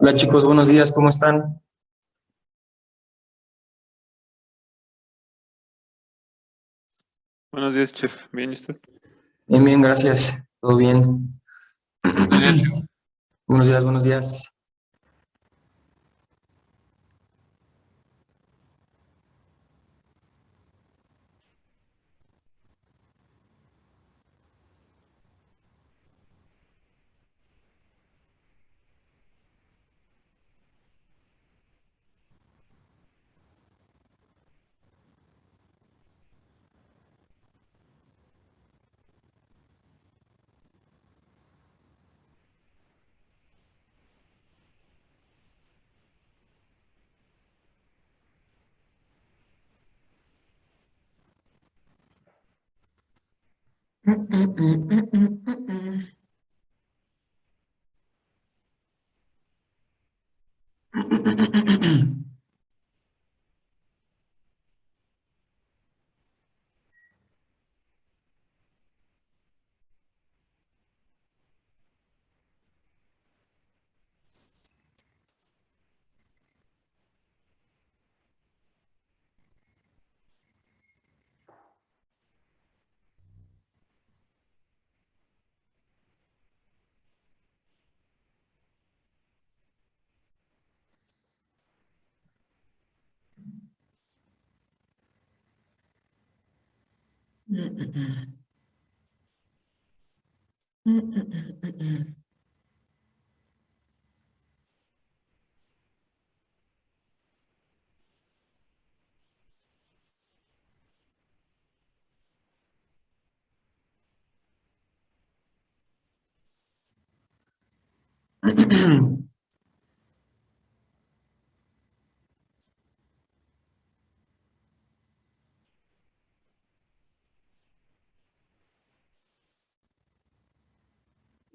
Hola chicos, buenos días, ¿cómo están? Buenos días, chef. ¿Bien y usted? Bien, bien, gracias, todo bien. Buenos días, chef. Buenos días, buenos días.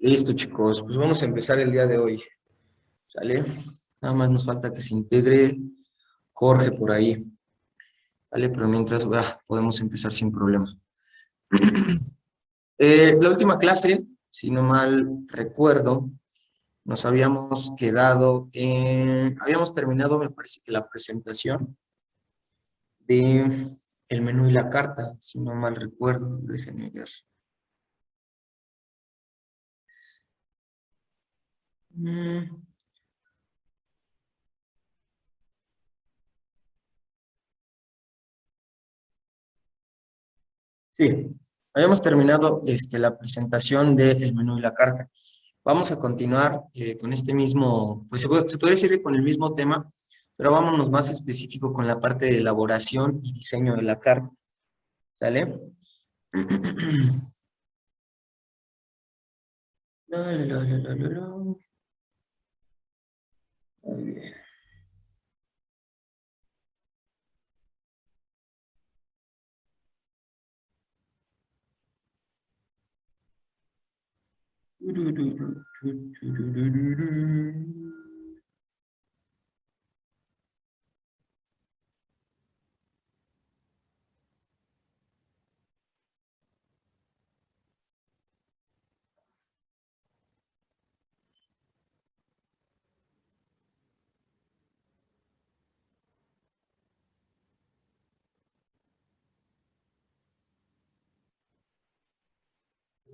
Listo chicos, pues vamos a empezar el día de hoy, ¿sale? Nada más nos falta que se integre Jorge por ahí, ¿vale? Pero mientras podemos empezar sin problema. La última clase, si no mal recuerdo, nos habíamos quedado habíamos terminado, me parece que la presentación de el menú y la carta, si no mal recuerdo, déjenme ver. Sí, habíamos terminado la presentación del menú y la carta. Vamos a continuar con este mismo, pues se podría decir que con el mismo tema, pero vámonos más específico con la parte de elaboración y diseño de la carta. ¿Sale? La, la, la, la, la, la. Muy bien.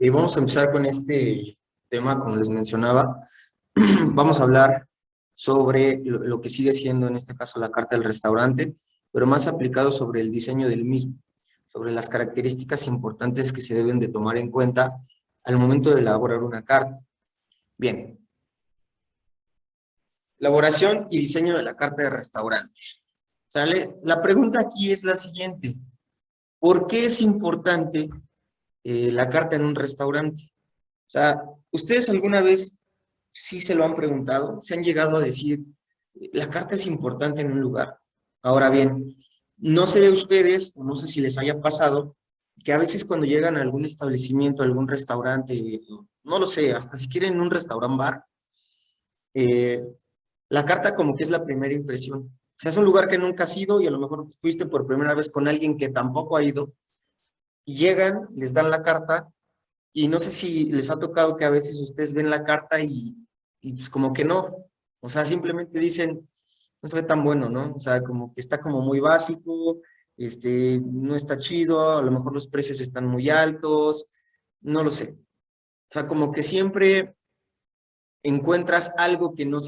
Y vamos a empezar con este tema, como les mencionaba. Vamos a hablar sobre lo que sigue siendo en este caso la carta del restaurante, pero más aplicado sobre el diseño del mismo, sobre las características importantes que se deben de tomar en cuenta al momento de elaborar una carta. Bien, elaboración y diseño de la carta de restaurante. ¿Sale? La pregunta aquí es la siguiente. ¿Por qué es importante la carta en un restaurante? O sea, ¿ustedes alguna vez sí se lo han preguntado? ¿Se han llegado a decir, la carta es importante en un lugar? Ahora bien, no sé de ustedes, o no sé si les haya pasado, que a veces cuando llegan a algún establecimiento, a algún restaurante, no lo sé, hasta si quieren un restaurant bar, eh, la carta como que es la primera impresión. O sea, es un lugar que nunca has ido y a lo mejor fuiste por primera vez con alguien que tampoco ha ido, y llegan, les dan la carta, y no sé si les ha tocado que a veces ustedes ven la carta y pues como que no, o sea, simplemente dicen, no se ve tan bueno, ¿no? O sea, como que está como muy básico, no está chido, a lo mejor los precios están muy altos, no lo sé. O sea, como que siempre encuentras algo que no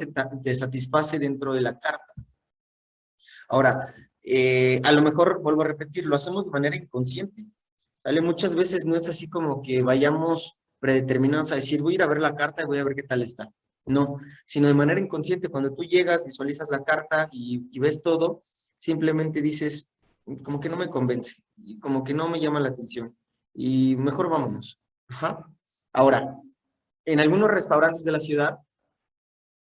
te satisface dentro de la carta. Ahora, a lo mejor, vuelvo a repetir, lo hacemos de manera inconsciente. ¿Sale? Muchas veces no es así como que vayamos predeterminados a decir, voy a ir a ver la carta y voy a ver qué tal está. No, sino de manera inconsciente, cuando tú llegas, visualizas la carta y ves todo, simplemente dices, como que no me convence, y como que no me llama la atención, y mejor vámonos. Ajá. Ahora, en algunos restaurantes de la ciudad,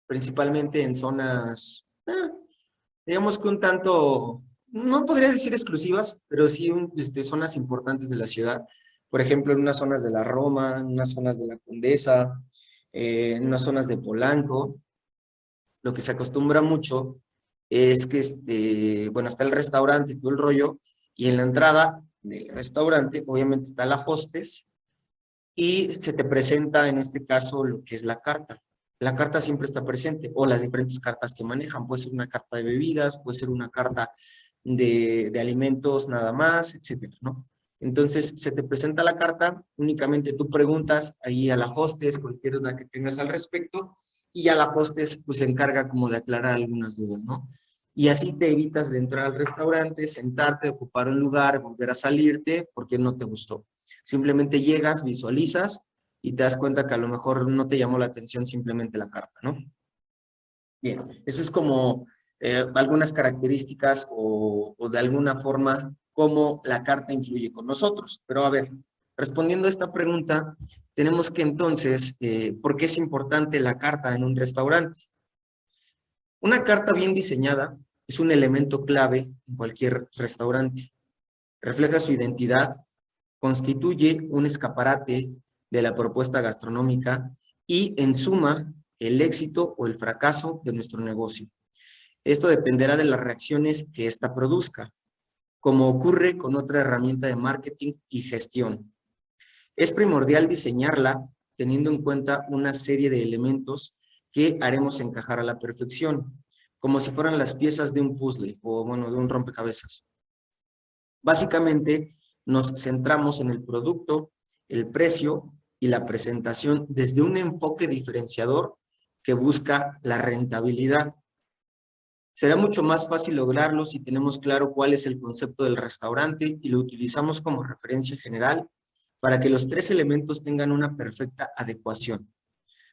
principalmente en zonas, digamos que un tanto, no podría decir exclusivas, pero sí zonas importantes de la ciudad. Por ejemplo, en unas zonas de la Roma, en unas zonas de la Condesa, en unas zonas de Polanco. Lo que se acostumbra mucho es que, bueno, está el restaurante, todo el rollo, y en la entrada del restaurante, obviamente está la hostess, y se te presenta en este caso lo que es la carta. La carta siempre está presente, o las diferentes cartas que manejan. Puede ser una carta de bebidas, puede ser una carta de alimentos nada más, etcétera, ¿no? Entonces, se te presenta la carta, únicamente tú preguntas ahí a la hostess cualquier duda que tengas al respecto, y ya la hostess pues se encarga como de aclarar algunas dudas, ¿no? Y así te evitas de entrar al restaurante, sentarte, ocupar un lugar, volver a salirte porque no te gustó. Simplemente llegas, visualizas y te das cuenta que a lo mejor no te llamó la atención simplemente la carta, ¿no? Bien, eso es como algunas características o de alguna forma cómo la carta influye con nosotros. Pero a ver, respondiendo a esta pregunta, tenemos que entonces, ¿por qué es importante la carta en un restaurante? Una carta bien diseñada es un elemento clave en cualquier restaurante. Refleja su identidad, constituye un escaparate de la propuesta gastronómica y, en suma, el éxito o el fracaso de nuestro negocio. Esto dependerá de las reacciones que ésta produzca, como ocurre con otra herramienta de marketing y gestión. Es primordial diseñarla teniendo en cuenta una serie de elementos que haremos encajar a la perfección, como si fueran las piezas de un puzzle o, bueno, de un rompecabezas. Básicamente, nos centramos en el producto, el precio y la presentación desde un enfoque diferenciador que busca la rentabilidad. Será mucho más fácil lograrlo si tenemos claro cuál es el concepto del restaurante y lo utilizamos como referencia general para que los tres elementos tengan una perfecta adecuación.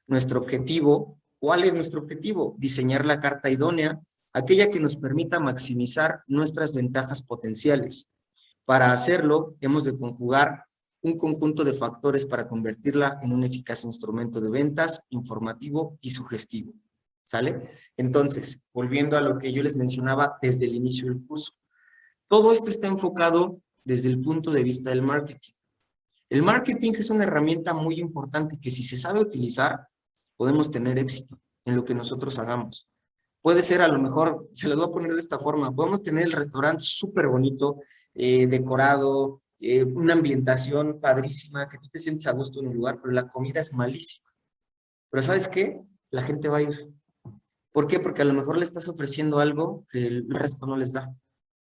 Nuestro objetivo, ¿cuál es nuestro objetivo? Diseñar la carta idónea, aquella que nos permita maximizar nuestras ventajas potenciales. Para hacerlo, hemos de conjugar un conjunto de factores para convertirla en un eficaz instrumento de ventas, informativo y sugestivo. ¿Sale? Entonces, volviendo a lo que yo les mencionaba desde el inicio del curso, todo esto está enfocado desde el punto de vista del marketing. El marketing es una herramienta muy importante que si se sabe utilizar, podemos tener éxito en lo que nosotros hagamos. Puede ser a lo mejor, se los voy a poner de esta forma, podemos tener el restaurante súper bonito, decorado, una ambientación padrísima, que tú te sientes a gusto en un lugar, pero la comida es malísima. Pero ¿sabes qué? La gente va a ir. ¿Por qué? Porque a lo mejor le estás ofreciendo algo que el resto no les da.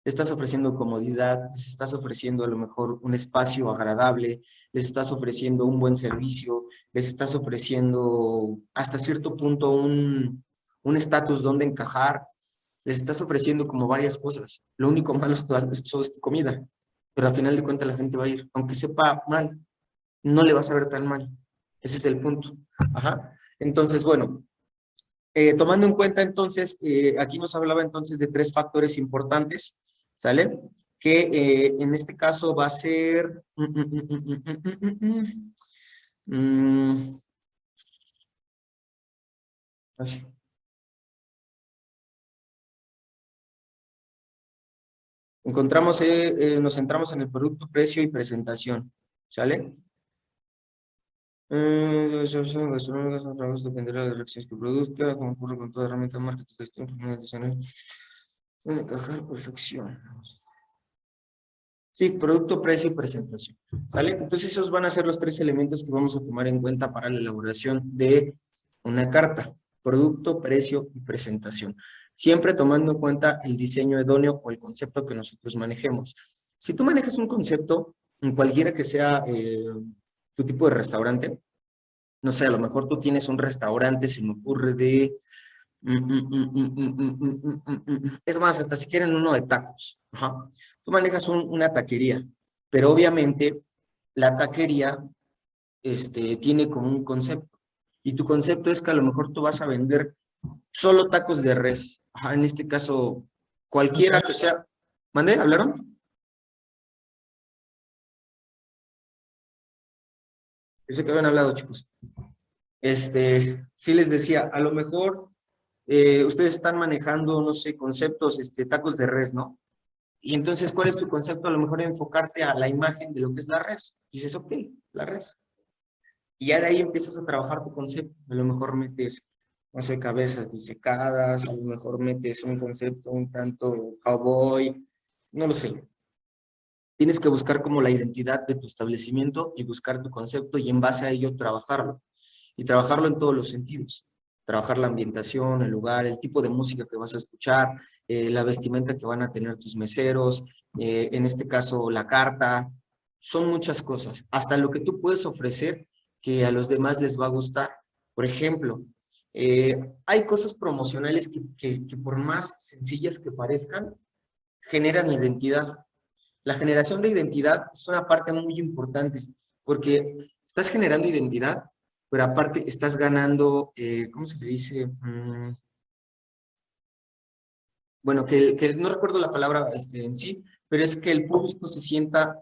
Le estás ofreciendo comodidad, les estás ofreciendo a lo mejor un espacio agradable, les estás ofreciendo un buen servicio, les estás ofreciendo hasta cierto punto un estatus donde encajar, les estás ofreciendo como varias cosas. Lo único malo es tu comida, pero al final de cuentas la gente va a ir, aunque sepa mal, no le va a saber tan mal. Ese es el punto. Ajá. Entonces, bueno, Tomando en cuenta entonces, aquí nos hablaba entonces de 3 factores importantes, ¿sale? Que en este caso va a ser... ay. Nos centramos en el producto, precio y presentación, ¿sale? Dependerá de las reacciones que produzca, como ocurre con toda herramienta de marketing, gestión, adicional. Encajar perfección. Sí, producto, precio y presentación, ¿sale? Entonces esos van a ser los 3 elementos que vamos a tomar en cuenta para la elaboración de una carta: producto, precio y presentación. Siempre tomando en cuenta el diseño idóneo o el concepto que nosotros manejemos. Si tú manejas un concepto, en cualquiera que sea tu tipo de restaurante, no sé, a lo mejor tú tienes un restaurante, se me ocurre de... Es más, hasta si quieren uno de tacos. Ajá. Tú manejas una taquería, pero obviamente la taquería tiene como un concepto. Y tu concepto es que a lo mejor tú vas a vender solo tacos de res. Ajá, en este caso, cualquiera que sea. ¿Mande? ¿Hablaron? Pensé que habían hablado, chicos. Sí les decía, a lo mejor ustedes están manejando, no sé, conceptos, tacos de res, ¿no? Y entonces, ¿cuál es tu concepto? A lo mejor enfocarte a la imagen de lo que es la res. Dices, ok, la res. Y ya de ahí empiezas a trabajar tu concepto. A lo mejor metes, no sé, cabezas disecadas, a lo mejor metes un concepto un tanto cowboy, no lo sé. Tienes que buscar como la identidad de tu establecimiento y buscar tu concepto y en base a ello trabajarlo. Y trabajarlo en todos los sentidos. Trabajar la ambientación, el lugar, el tipo de música que vas a escuchar, la vestimenta que van a tener tus meseros, en este caso la carta. Son muchas cosas. Hasta lo que tú puedes ofrecer que a los demás les va a gustar. Por ejemplo, hay cosas promocionales que por más sencillas que parezcan, generan identidad. La generación de identidad es una parte muy importante, porque estás generando identidad, pero aparte estás ganando, ¿cómo se le dice? Bueno, que no recuerdo la palabra en sí, pero es que el público se sienta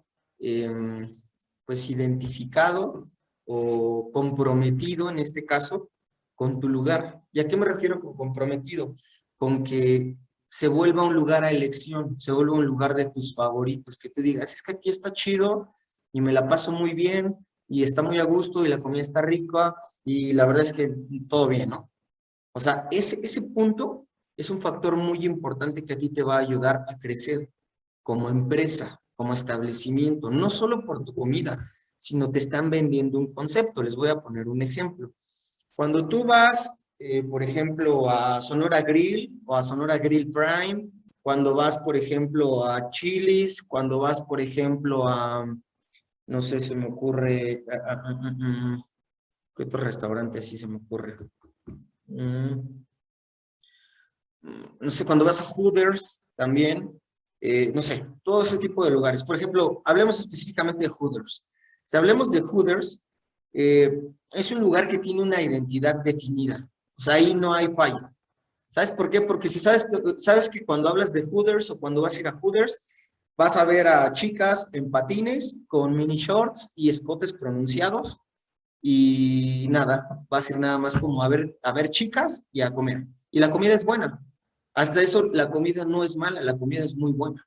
pues identificado o comprometido, en este caso, con tu lugar. ¿Y a qué me refiero con comprometido? Con que se vuelva un lugar a elección, se vuelva un lugar de tus favoritos, que tú digas, es que aquí está chido y me la paso muy bien y está muy a gusto y la comida está rica y la verdad es que todo bien, ¿no? O sea, ese punto es un factor muy importante que a ti te va a ayudar a crecer como empresa, como establecimiento, no solo por tu comida, sino te están vendiendo un concepto. Les voy a poner un ejemplo. Cuando tú vas, por ejemplo, a Sonora Grill o a Sonora Grill Prime, cuando vas, por ejemplo, a Chili's, cuando vas, por ejemplo, a, no sé, se me ocurre, ¿qué otro restaurante así se me ocurre? No sé, cuando vas a Hooters también, no sé, todo ese tipo de lugares. Por ejemplo, hablemos específicamente de Hooters. Si hablemos de Hooters, es un lugar que tiene una identidad definida. O sea, ahí no hay falla. ¿Sabes por qué? Porque si sabes que cuando hablas de Hooters o cuando vas a ir a Hooters, vas a ver a chicas en patines con mini shorts y escotes pronunciados y nada, va a ser nada más como a ver chicas y a comer. Y la comida es buena. Hasta eso, la comida no es mala, la comida es muy buena.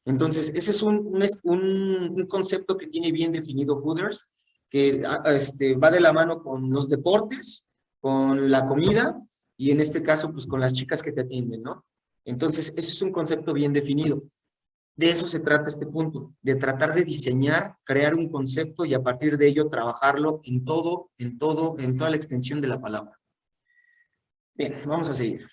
Entonces, ese es un concepto que tiene bien definido Hooters, que va de la mano con los deportes, con la comida y en este caso, pues con las chicas que te atienden, ¿no? Entonces, ese es un concepto bien definido. De eso se trata este punto, de tratar de diseñar, crear un concepto y a partir de ello trabajarlo en toda la extensión de la palabra. Bien, vamos a seguir.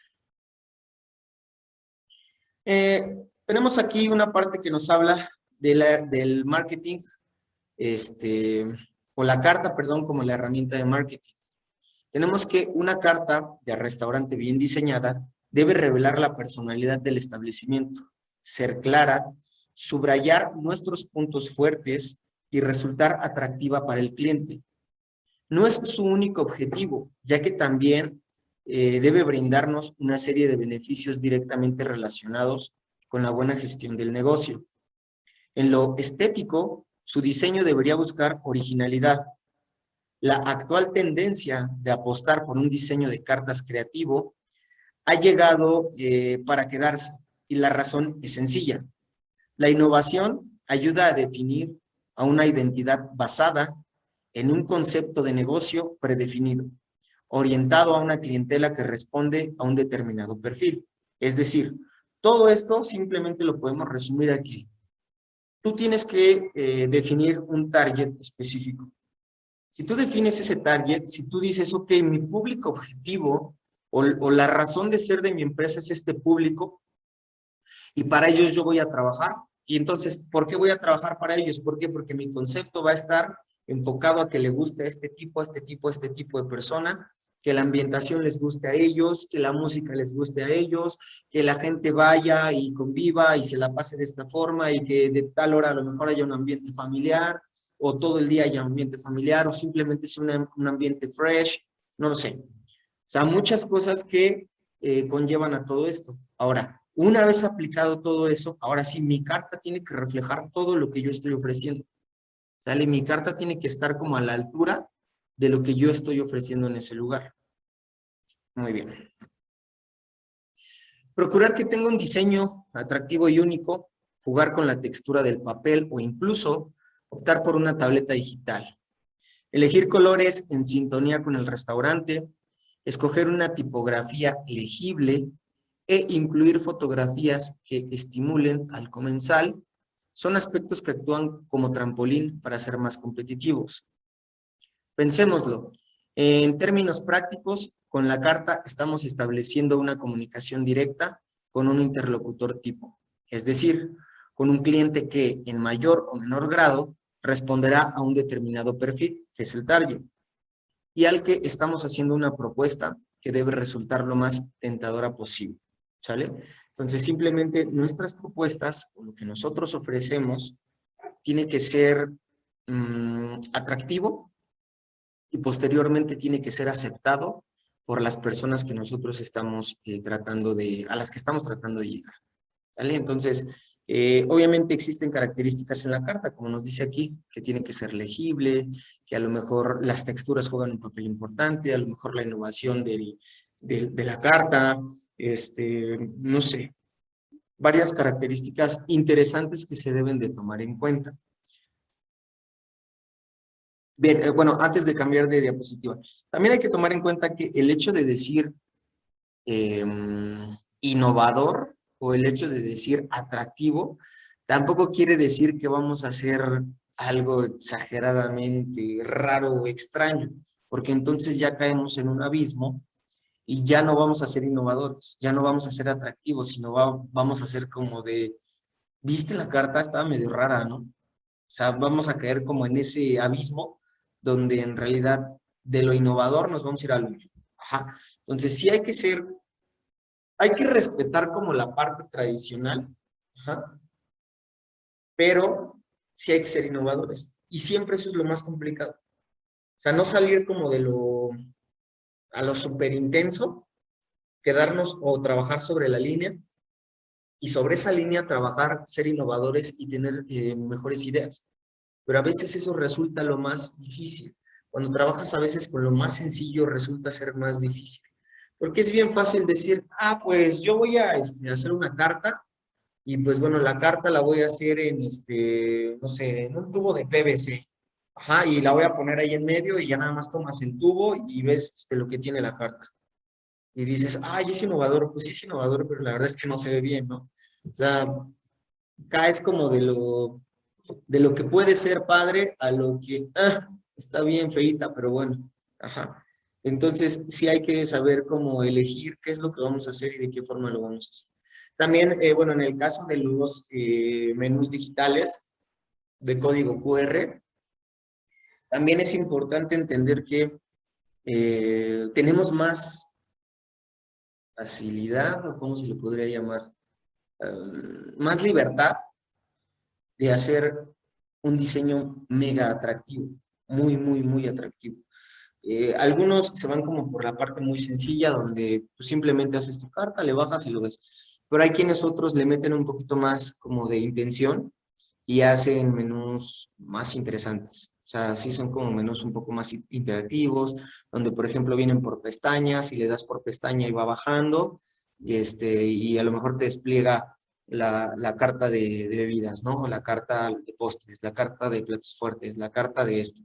Tenemos aquí una parte que nos habla del marketing, o la carta, perdón, como la herramienta de marketing. Tenemos que una carta de restaurante bien diseñada debe revelar la personalidad del establecimiento, ser clara, subrayar nuestros puntos fuertes y resultar atractiva para el cliente. No es su único objetivo, ya que también debe brindarnos una serie de beneficios directamente relacionados con la buena gestión del negocio. En lo estético, su diseño debería buscar originalidad. La actual tendencia de apostar por un diseño de cartas creativo ha llegado para quedarse, y la razón es sencilla. La innovación ayuda a definir a una identidad basada en un concepto de negocio predefinido, orientado a una clientela que responde a un determinado perfil. Es decir, todo esto simplemente lo podemos resumir aquí. Tú tienes que definir un target específico. Si tú defines ese target, si tú dices, ok, mi público objetivo o la razón de ser de mi empresa es este público, y para ellos yo voy a trabajar. Y entonces, ¿por qué voy a trabajar para ellos? ¿Por qué? Porque mi concepto va a estar enfocado a que le guste a este tipo, a este tipo, a este tipo de persona, que la ambientación les guste a ellos, que la música les guste a ellos, que la gente vaya y conviva y se la pase de esta forma y que de tal hora a lo mejor haya un ambiente familiar o todo el día haya un ambiente familiar o simplemente es un ambiente fresh, no lo sé. O sea, muchas cosas que conllevan a todo esto. Ahora, una vez aplicado todo eso, ahora sí, mi carta tiene que reflejar todo lo que yo estoy ofreciendo. ¿Sale? Mi carta tiene que estar como a la altura de lo que yo estoy ofreciendo en ese lugar. Muy bien. Procurar que tenga un diseño atractivo y único, jugar con la textura del papel o incluso optar por una tableta digital. Elegir colores en sintonía con el restaurante, escoger una tipografía legible e incluir fotografías que estimulen al comensal son aspectos que actúan como trampolín para ser más competitivos. Pensémoslo, en términos prácticos, con la carta estamos estableciendo una comunicación directa con un interlocutor tipo, es decir, con un cliente que en mayor o menor grado responderá a un determinado perfil, que es el target, y al que estamos haciendo una propuesta que debe resultar lo más tentadora posible, ¿sale? Entonces, simplemente nuestras propuestas, o lo que nosotros ofrecemos, tiene que ser atractivo y posteriormente tiene que ser aceptado por las personas que nosotros estamos a las que estamos tratando de llegar, ¿sale? Entonces, obviamente existen características en la carta, como nos dice aquí, que tiene que ser legible, que a lo mejor las texturas juegan un papel importante, a lo mejor la innovación de la carta, no sé, varias características interesantes que se deben de tomar en cuenta. Bien, bueno, antes de cambiar de diapositiva, también hay que tomar en cuenta que el hecho de decir innovador o el hecho de decir atractivo, tampoco quiere decir que vamos a hacer algo exageradamente raro o extraño, porque entonces ya caemos en un abismo y ya no vamos a ser innovadores, ya no vamos a ser atractivos, sino vamos a ser como de, ¿viste la carta? Estaba medio rara, ¿no? O sea, vamos a caer como en ese abismo donde en realidad de lo innovador nos vamos a ir al último. Ajá. Entonces sí hay que respetar como la parte tradicional, ajá, pero sí hay que ser innovadores. Y siempre eso es lo más complicado. O sea, no salir como a lo súper intenso, quedarnos o trabajar sobre la línea, y sobre esa línea trabajar, ser innovadores y tener mejores ideas. Pero a veces eso resulta lo más difícil. Cuando trabajas a veces con lo más sencillo resulta ser más difícil. Porque es bien fácil decir, pues yo voy a hacer una carta y pues bueno, la carta la voy a hacer en no sé, en un tubo de PVC. Ajá, y la voy a poner ahí en medio y ya nada más tomas el tubo y ves lo que tiene la carta. Y dices, es innovador. Pues sí es innovador, pero la verdad es que no se ve bien, ¿no? O sea, caes como de lo que puede ser padre a lo que está bien feíta, pero bueno. Ajá. Entonces, sí hay que saber cómo elegir qué es lo que vamos a hacer y de qué forma lo vamos a hacer. También, bueno, en el caso de los menús digitales de código QR, también es importante entender que tenemos más facilidad, o cómo se le podría llamar, más libertad de hacer un diseño mega atractivo, muy, muy, muy atractivo. Algunos se van como por la parte muy sencilla, donde pues, simplemente haces tu carta, le bajas y lo ves. Pero hay quienes otros le meten un poquito más como de intención y hacen menús más interesantes. O sea, sí son como menús un poco más interactivos, donde por ejemplo vienen por pestañas y le das por pestaña y va bajando, y a lo mejor te despliega la carta de bebidas, ¿no? O la carta de postres, la carta de platos fuertes, la carta de esto.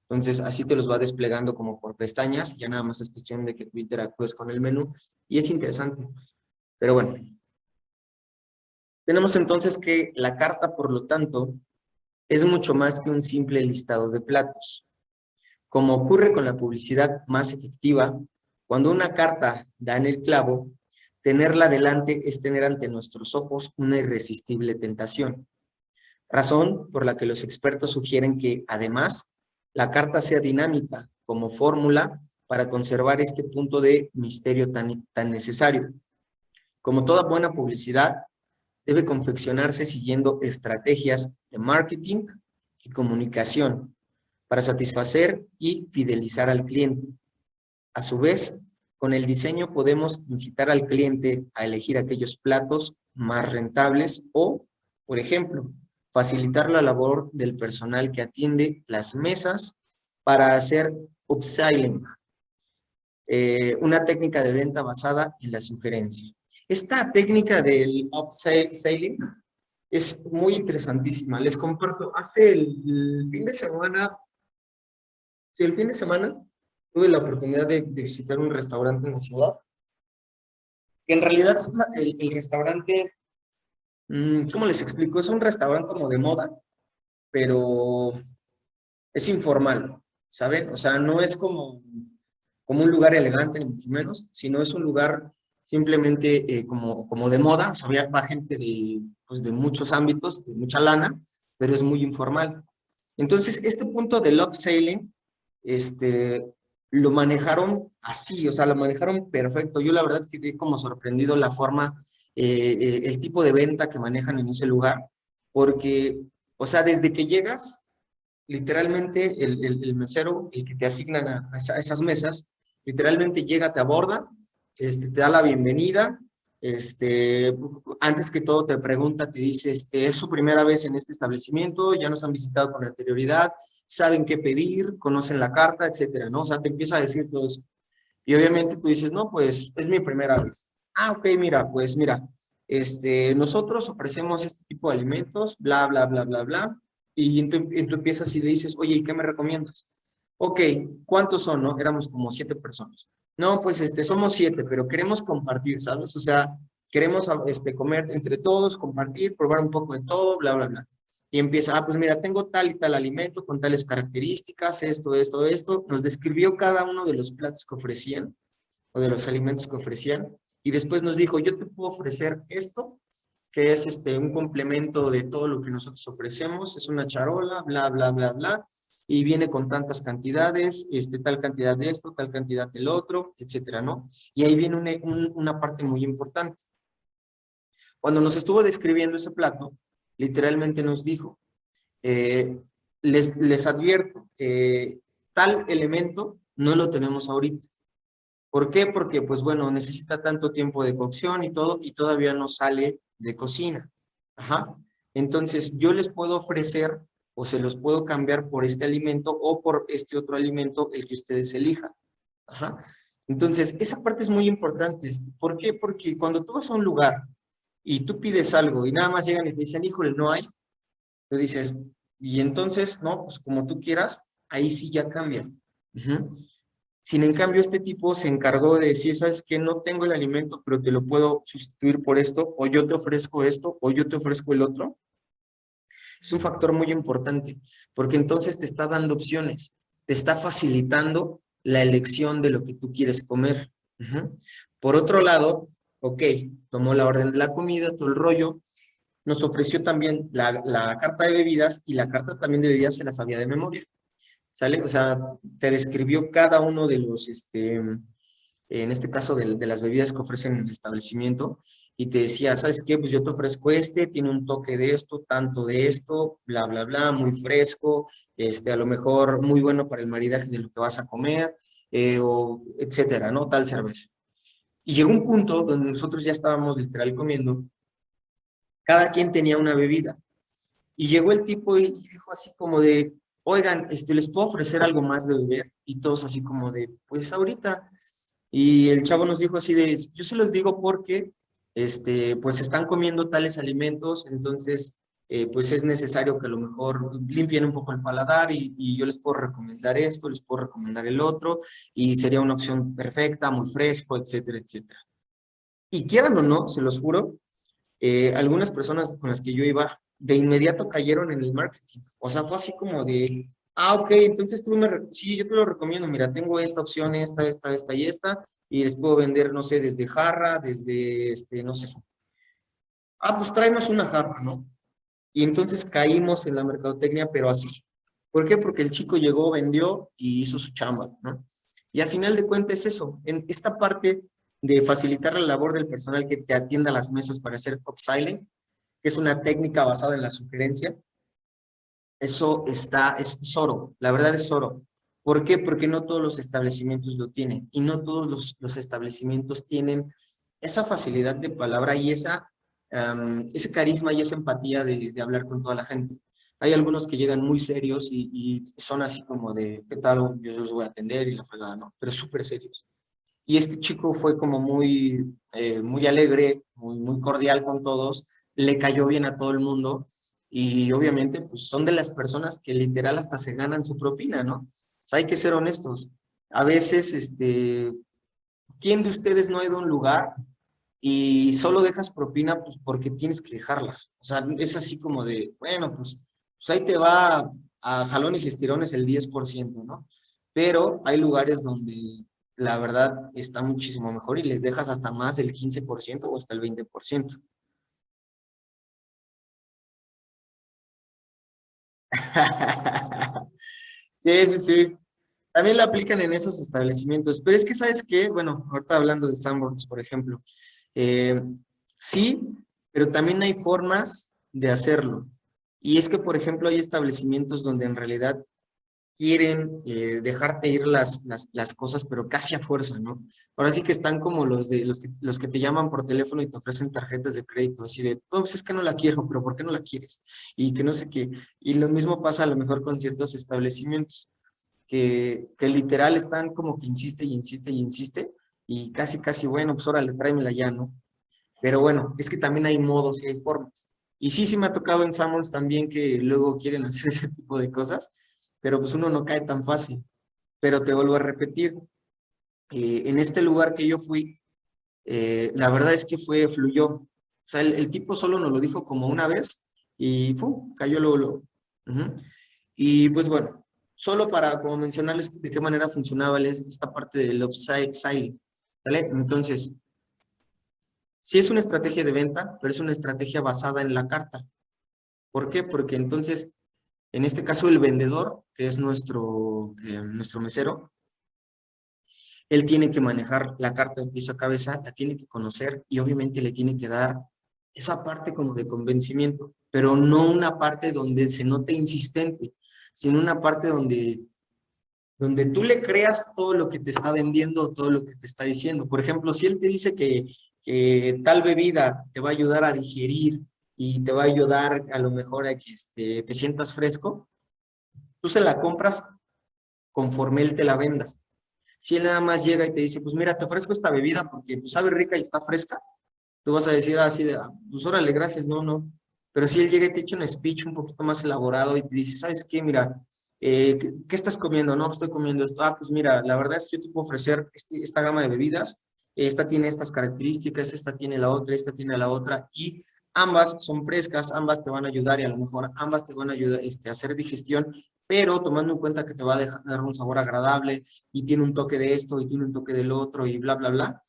Entonces, así te los va desplegando como por pestañas, ya nada más es cuestión de que tú interactúes con el menú, y es interesante. Pero bueno, tenemos entonces que la carta, por lo tanto, es mucho más que un simple listado de platos. Como ocurre con la publicidad más efectiva, cuando una carta da en el clavo, tenerla delante es tener ante nuestros ojos una irresistible tentación. Razón por la que los expertos sugieren que, además, la carta sea dinámica como fórmula para conservar este punto de misterio tan necesario. Como toda buena publicidad, debe confeccionarse siguiendo estrategias de marketing y comunicación para satisfacer y fidelizar al cliente. A su vez, con el diseño podemos incitar al cliente a elegir aquellos platos más rentables o, por ejemplo, facilitar la labor del personal que atiende las mesas para hacer upselling, una técnica de venta basada en la sugerencia. Esta técnica del upselling es muy interesantísima. Les comparto, hace el fin de semana, sí, el fin de semana tuve la oportunidad de visitar un restaurante en la ciudad, que en realidad el restaurante, ¿cómo les explico? Es un restaurante como de moda, pero es informal, ¿saben? O sea, no es como un lugar elegante, ni mucho menos, sino es un lugar simplemente como de moda, o sea, va gente pues, de muchos ámbitos, de mucha lana, pero es muy informal. Entonces, este punto del upselling, lo manejaron así, o sea, lo manejaron perfecto. Yo la verdad quedé como sorprendido la forma, el tipo de venta que manejan en ese lugar, porque, o sea, desde que llegas, literalmente el mesero, el que te asignan a esas mesas, literalmente llega, te aborda, te da la bienvenida, antes que todo te pregunta, te dice, es su primera vez en este establecimiento, ya nos han visitado con anterioridad, saben qué pedir, conocen la carta, etcétera, ¿no? O sea, te empieza a decir todo eso. Y obviamente tú dices, no, pues es mi primera vez. Ah, ok, mira, pues mira, nosotros ofrecemos este tipo de alimentos, bla, bla, bla, bla, bla, y tú empiezas y le dices, oye, ¿y qué me recomiendas? Ok, ¿cuántos son, no? Éramos como 7 personas. No, pues somos 7, pero queremos compartir, ¿sabes? O sea, queremos comer entre todos, compartir, probar un poco de todo, bla, bla, bla. Y empieza, pues mira, tengo tal y tal alimento con tales características, esto, esto, esto. Nos describió cada uno de los platos que ofrecían o de los alimentos que ofrecían y después nos dijo, yo te puedo ofrecer esto, que es un complemento de todo lo que nosotros ofrecemos, es una charola, bla, bla, bla, bla, y viene con tantas cantidades, tal cantidad de esto, tal cantidad del otro, etcétera, ¿no? Y ahí viene una parte muy importante. Cuando nos estuvo describiendo ese plato, literalmente nos dijo, eh, les advierto, tal elemento no lo tenemos ahorita. ¿Por qué? Porque, pues bueno, necesita tanto tiempo de cocción y todo, y todavía no sale de cocina. Ajá. Entonces, yo les puedo ofrecer o se los puedo cambiar por este alimento o por este otro alimento, el que ustedes elijan. Ajá. Entonces, esa parte es muy importante. ¿Por qué? Porque cuando tú vas a un lugar y tú pides algo y nada más llegan y te dicen, híjole, no hay, tú dices, y entonces, no, pues como tú quieras, ahí sí ya cambia. Ujú. Sin en cambio, este tipo se encargó de decir, ¿sabes qué? No tengo el alimento, pero te lo puedo sustituir por esto, o yo te ofrezco esto, o yo te ofrezco el otro. Es un factor muy importante, porque entonces te está dando opciones, te está facilitando la elección de lo que tú quieres comer. Ujú. Por otro lado, ok, tomó la orden de la comida, todo el rollo, nos ofreció también la carta de bebidas, y la carta también de bebidas se la sabía de memoria. ¿Sale? O sea, te describió cada uno de los, en este caso de las bebidas que ofrecen en el establecimiento, y te decía, ¿sabes qué? Pues yo te ofrezco tiene un toque de esto, tanto de esto, bla, bla, bla, muy fresco, a lo mejor muy bueno para el maridaje de lo que vas a comer, o etcétera, ¿no? Tal cerveza. Y llegó un punto donde nosotros ya estábamos literal comiendo, cada quien tenía una bebida. Y llegó el tipo y dijo así como de, oigan, ¿les puedo ofrecer algo más de beber? Y todos así como de, pues ahorita. Y el chavo nos dijo así de, yo se los digo porque, pues están comiendo tales alimentos, entonces, pues es necesario que a lo mejor limpien un poco el paladar y yo les puedo recomendar esto, les puedo recomendar el otro, y sería una opción perfecta, muy fresco, etcétera, etcétera. Y quieran o no, se los juro, algunas personas con las que yo iba, de inmediato cayeron en el marketing. O sea, fue así como de, ok, entonces sí, yo te lo recomiendo, mira, tengo esta opción, esta y esta, y les puedo vender, no sé, desde jarra, desde, no sé. Pues tráenos una jarra, ¿no? Y entonces caímos en la mercadotecnia, pero así. ¿Por qué? Porque el chico llegó, vendió y hizo su chamba, ¿no? Y al final de cuentas es eso, en esta parte de facilitar la labor del personal que te atienda a las mesas para hacer upselling, que es una técnica basada en la sugerencia, eso es oro, la verdad es oro. ¿Por qué? Porque no todos los establecimientos lo tienen y no todos los establecimientos tienen esa facilidad de palabra y ese carisma y esa empatía de hablar con toda la gente. Hay algunos que llegan muy serios y son así como de, ¿qué tal? Yo los voy a atender y la fregada, ¿no? Pero súper serios. Y este chico fue como muy alegre, muy cordial con todos, le cayó bien a todo el mundo y obviamente pues son de las personas que literal hasta se ganan su propina, ¿no? O sea, hay que ser honestos. A veces, ¿quién de ustedes no ha ido a un lugar y solo dejas propina pues porque tienes que dejarla? O sea, es así como de, bueno, pues ahí te va a jalones y estirones el 10%, ¿no? Pero hay lugares donde la verdad está muchísimo mejor y les dejas hasta más del 15% o hasta el 20%. Sí, sí, sí. También la aplican en esos establecimientos. Pero es que, ¿sabes qué? Bueno, ahorita hablando de Sanborns, por ejemplo, eh, sí, pero también hay formas de hacerlo. Y es que, por ejemplo, hay establecimientos donde en realidad quieren dejarte ir las cosas, pero casi a fuerza, ¿no? Ahora sí que están como los que te llaman por teléfono y te ofrecen tarjetas de crédito, así de, no, pues es que no la quiero, pero ¿por qué no la quieres? Y que no sé qué. Y lo mismo pasa a lo mejor con ciertos establecimientos, que literal están como que insiste y insiste y insiste, y casi, casi, bueno, pues órale, tráemela ya, ¿no? Pero bueno, es que también hay modos y hay formas. Y sí, sí me ha tocado en Summons también que luego quieren hacer ese tipo de cosas, pero pues uno no cae tan fácil. Pero te vuelvo a repetir, en este lugar que yo fui, la verdad es que fluyó. O sea, el tipo solo nos lo dijo como una vez y cayó luego, luego. Ujú. Y pues bueno, solo para como mencionarles de qué manera funcionaba esta parte del upside side, ¿vale? Entonces, sí es una estrategia de venta, pero es una estrategia basada en la carta. ¿Por qué? Porque entonces, en este caso, el vendedor, que es nuestro mesero, él tiene que manejar la carta de piso a cabeza, la tiene que conocer y obviamente le tiene que dar esa parte como de convencimiento, pero no una parte donde se note insistente, sino una parte donde tú le creas todo lo que te está vendiendo, todo lo que te está diciendo. Por ejemplo, si él te dice que tal bebida te va a ayudar a digerir y te va a ayudar a lo mejor a que te sientas fresco, tú se la compras conforme él te la venda. Si él nada más llega y te dice, pues mira, te ofrezco esta bebida porque pues, sabe rica y está fresca, tú vas a decir así de, pues órale, gracias, no, no. Pero si él llega y te echa un speech un poquito más elaborado y te dice, ¿sabes qué? Mira, ¿qué estás comiendo? No, pues estoy comiendo esto. Pues mira, la verdad es que yo te puedo ofrecer esta gama de bebidas. Esta tiene estas características, esta tiene la otra, esta tiene la otra. Y ambas son frescas, ambas te van a ayudar y a lo mejor ambas te van a ayudar a hacer digestión, pero tomando en cuenta que te va a dar un sabor agradable y tiene un toque de esto y tiene un toque del otro y bla, bla, bla.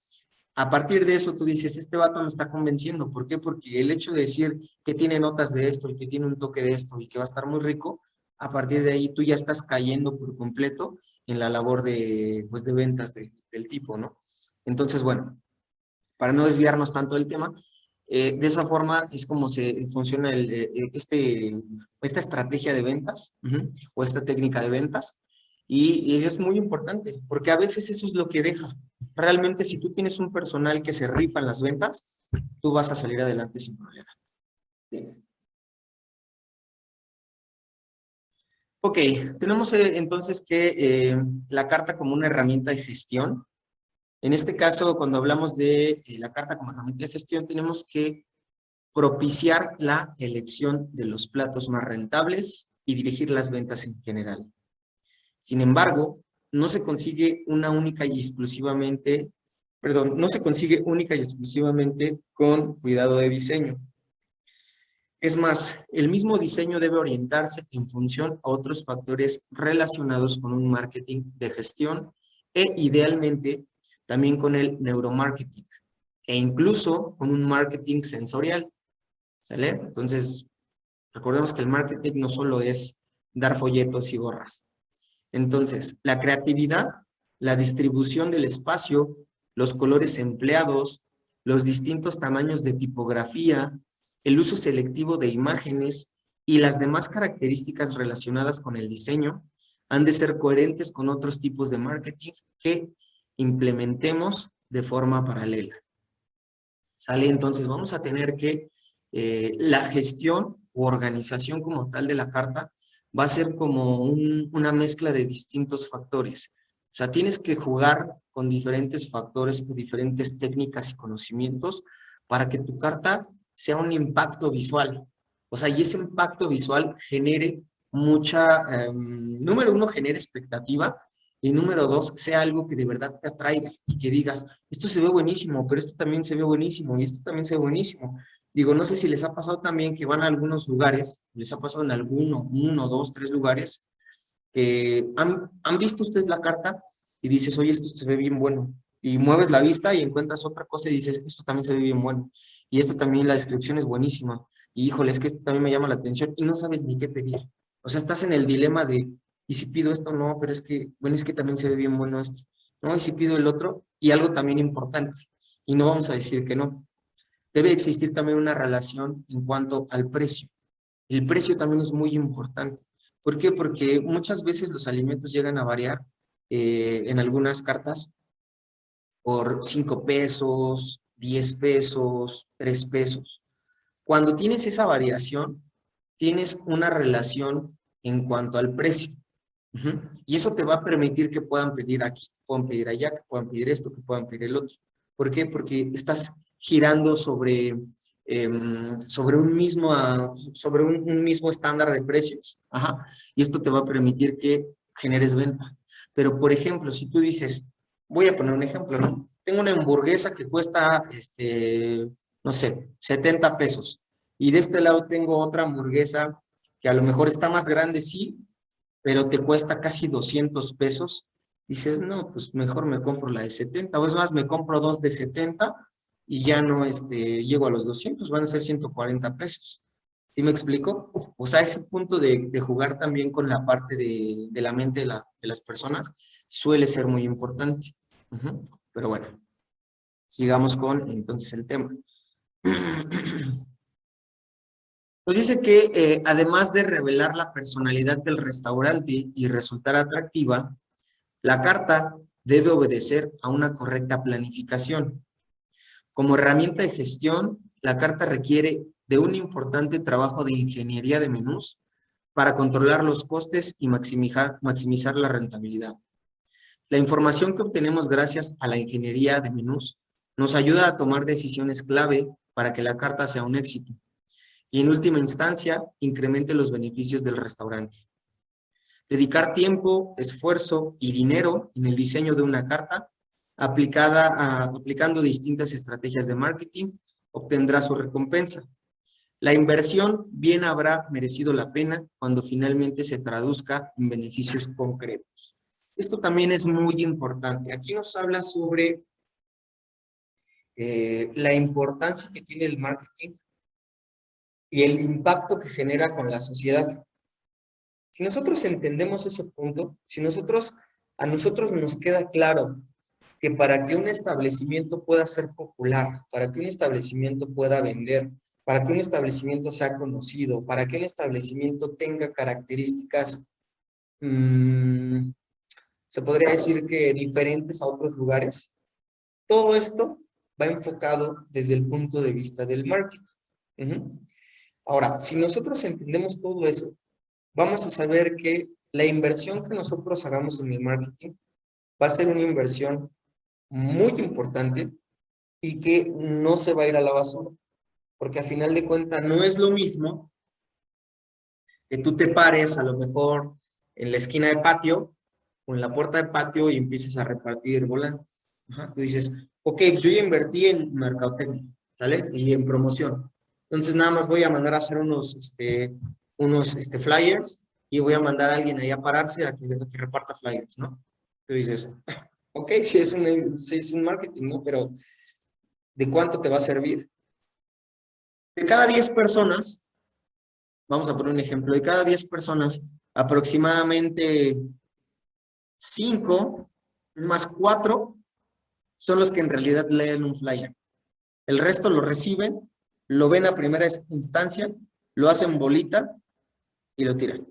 A partir de eso tú dices, este vato me está convenciendo. ¿Por qué? Porque el hecho de decir que tiene notas de esto y que tiene un toque de esto y que va a estar muy rico, a partir de ahí tú ya estás cayendo por completo en la labor pues, de ventas del tipo, ¿no? Entonces, bueno, para no desviarnos tanto del tema, De esa forma es como se funciona esta estrategia de ventas, o esta técnica de ventas, y es muy importante, porque a veces eso es lo que deja. Realmente, si tú tienes un personal que se rifa en las ventas, tú vas a salir adelante sin problema. Bien. Ok, tenemos entonces que la carta como una herramienta de gestión. En este caso, cuando hablamos de la carta como herramienta de gestión, tenemos que propiciar la elección de los platos más rentables y dirigir las ventas en general. Sin embargo, no se consigue única y exclusivamente con cuidado de diseño. Es más, el mismo diseño debe orientarse en función a otros factores relacionados con un marketing de gestión e idealmente también con el neuromarketing e incluso con un marketing sensorial. ¿Sale? Entonces, recordemos que el marketing no solo es dar folletos y gorras. Entonces, la creatividad, la distribución del espacio, los colores empleados, los distintos tamaños de tipografía, el uso selectivo de imágenes y las demás características relacionadas con el diseño han de ser coherentes con otros tipos de marketing que implementemos de forma paralela. ¿Sale? Entonces, vamos a tener que la gestión o organización como tal de la carta va a ser como una mezcla de distintos factores. O sea, tienes que jugar con diferentes factores, con diferentes técnicas y conocimientos para que tu carta sea un impacto visual. O sea, y ese impacto visual genere número uno, genere expectativa, y número dos, sea algo que de verdad te atraiga y que digas, esto se ve buenísimo, pero esto también se ve buenísimo y esto también se ve buenísimo. Digo, no sé si les ha pasado también que van a algunos lugares, les ha pasado en uno, dos, tres lugares, que han visto ustedes la carta y dices, oye, esto se ve bien bueno. Y mueves la vista y encuentras otra cosa y dices, esto también se ve bien bueno. Y esto también, la descripción es buenísima. Y híjole, es que esto también me llama la atención y no sabes ni qué pedir. O sea, estás en el dilema de, ¿y si pido esto? No, pero es que, bueno, es que también se ve bien bueno esto. No, y si pido el otro, y algo también importante, y no vamos a decir que no. Debe existir también una relación en cuanto al precio. El precio también es muy importante. ¿Por qué? Porque muchas veces los alimentos llegan a variar en algunas cartas por 5 pesos, 10 pesos, 3 pesos. Cuando tienes esa variación, tienes una relación en cuanto al precio. Y eso te va a permitir que puedan pedir aquí, que puedan pedir allá, que puedan pedir esto, que puedan pedir el otro. ¿Por qué? Porque estás girando sobre un mismo estándar de precios. Y esto te va a permitir que generes venta. Pero, por ejemplo, si tú dices, voy a poner un ejemplo, ¿no? Tengo una hamburguesa que cuesta, no sé, 70 pesos. Y de este lado tengo otra hamburguesa que a lo mejor está más grande, sí, pero te cuesta casi 200 pesos, dices, no, pues mejor me compro la de 70, o es más, me compro dos de 70 y ya no llego a los 200, van a ser 140 pesos. ¿Sí me explico? O sea, ese punto de jugar también con la parte de la mente de las personas suele ser muy importante. Pero bueno, sigamos con entonces el tema. Nos dice que además de revelar la personalidad del restaurante y resultar atractiva, la carta debe obedecer a una correcta planificación. Como herramienta de gestión, la carta requiere de un importante trabajo de ingeniería de menús para controlar los costes y maximizar la rentabilidad. La información que obtenemos gracias a la ingeniería de menús nos ayuda a tomar decisiones clave para que la carta sea un éxito y en última instancia incremente los beneficios del restaurante. Dedicar tiempo, esfuerzo y dinero en el diseño de una carta aplicando distintas estrategias de marketing obtendrá su recompensa. La inversión bien habrá merecido la pena cuando finalmente se traduzca en beneficios concretos. Esto también es muy importante. Aquí nos habla sobre la importancia que tiene el marketing y el impacto que genera con la sociedad. Si nosotros entendemos ese punto, a nosotros nos queda claro que para que un establecimiento pueda ser popular, para que un establecimiento pueda vender, para que un establecimiento sea conocido, para que un establecimiento tenga características, se podría decir que diferentes a otros lugares, todo esto va enfocado desde el punto de vista del marketing. Ahora, si nosotros entendemos todo eso, vamos a saber que la inversión que nosotros hagamos en el marketing va a ser una inversión muy importante y que no se va a ir a la basura, porque a final de cuentas no es lo mismo que tú te pares a lo mejor en la esquina de patio o en la puerta de patio y empieces a repartir volantes. Tú dices, ok, pues yo ya invertí en mercadotecnia, ¿sale? Y en promoción. Entonces nada más voy a mandar a hacer unos flyers y voy a mandar a alguien ahí a pararse a que reparta flyers, ¿no? Tú dices, ok, sí es un marketing, ¿no? Pero ¿de cuánto te va a servir? De cada 10 personas, vamos a poner un ejemplo, de cada 10 personas, aproximadamente 5 más 4 son los que en realidad leen un flyer. El resto lo reciben, lo ven a primera instancia, lo hacen bolita y lo tiran.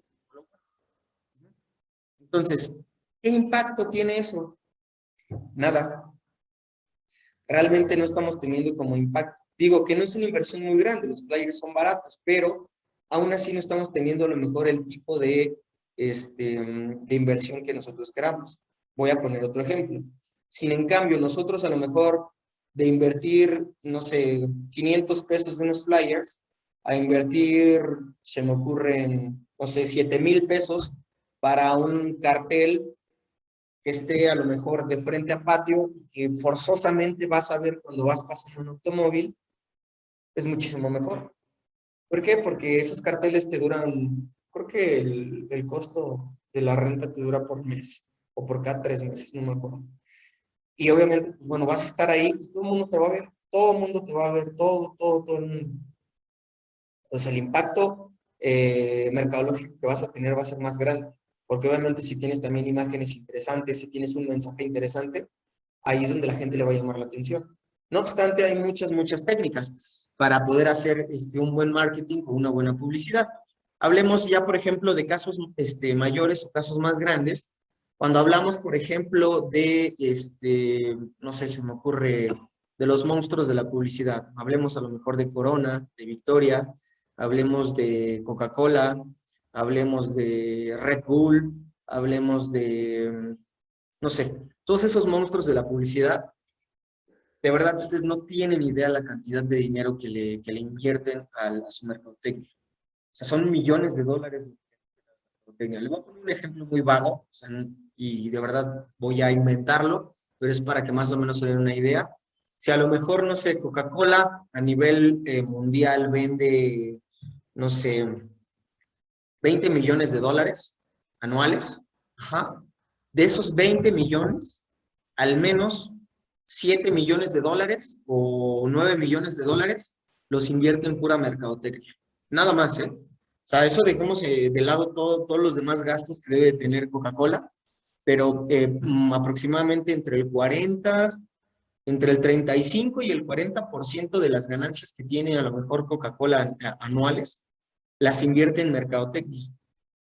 Entonces, ¿qué impacto tiene eso? Nada. Realmente no estamos teniendo como impacto. Digo que no es una inversión muy grande, los flyers son baratos, pero aún así no estamos teniendo a lo mejor el tipo de inversión que nosotros queramos. Voy a poner otro ejemplo. Sin en cambio, nosotros a lo mejor de invertir, no sé, 500 pesos de unos flyers, a invertir, se me ocurren, no sé, 7,000 pesos para un cartel que esté a lo mejor de frente a patio, que forzosamente vas a ver cuando vas pasando un automóvil, es muchísimo mejor. ¿Por qué? Porque esos carteles te duran, creo que el costo de la renta te dura por mes, o por cada 3 meses, no me acuerdo. Y obviamente, pues bueno, vas a estar ahí, y todo el mundo te va a ver, todo el mundo te va a ver, todo el mundo. Entonces el impacto mercadológico que vas a tener va a ser más grande, porque obviamente si tienes también imágenes interesantes, si tienes un mensaje interesante, ahí es donde la gente le va a llamar la atención. No obstante, hay muchas técnicas para poder hacer un buen marketing o una buena publicidad. Hablemos ya, por ejemplo, de casos mayores o casos más grandes. Cuando hablamos, por ejemplo, de, no sé, se me ocurre, de los monstruos de la publicidad. Hablemos a lo mejor de Corona, de Victoria, hablemos de Coca-Cola, hablemos de Red Bull, hablemos de, no sé, todos esos monstruos de la publicidad. De verdad, ustedes no tienen idea la cantidad de dinero que le invierten a su mercadotecnia. O sea, son millones de dólares de mercadotecnia. Le voy a poner un ejemplo muy vago, o sea, y de verdad voy a inventarlo, pero es para que más o menos se den una idea. Si a lo mejor, no sé, Coca-Cola a nivel mundial vende, no sé, 20 millones de dólares anuales, ajá. De esos 20 millones, al menos 7 millones de dólares o 9 millones de dólares los invierte en pura mercadotecnia. Nada más, ¿eh? O sea, eso dejemos de lado todos los demás gastos que debe tener Coca-Cola, pero aproximadamente entre el 35 y el 40% de las ganancias que tiene a lo mejor Coca-Cola anuales, las invierte en mercadotecnia.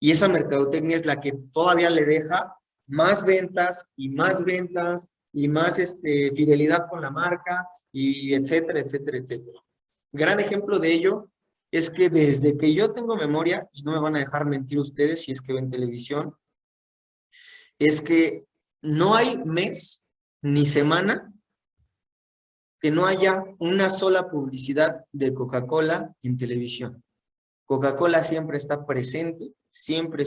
Y esa mercadotecnia es la que todavía le deja más ventas y más ventas y más fidelidad con la marca y etcétera, etcétera, etcétera. Gran ejemplo de ello es que desde que yo tengo memoria, y no me van a dejar mentir ustedes si es que ven televisión, es que no hay mes ni semana que no haya una sola publicidad de Coca-Cola en televisión. Coca-Cola siempre está presente, siempre,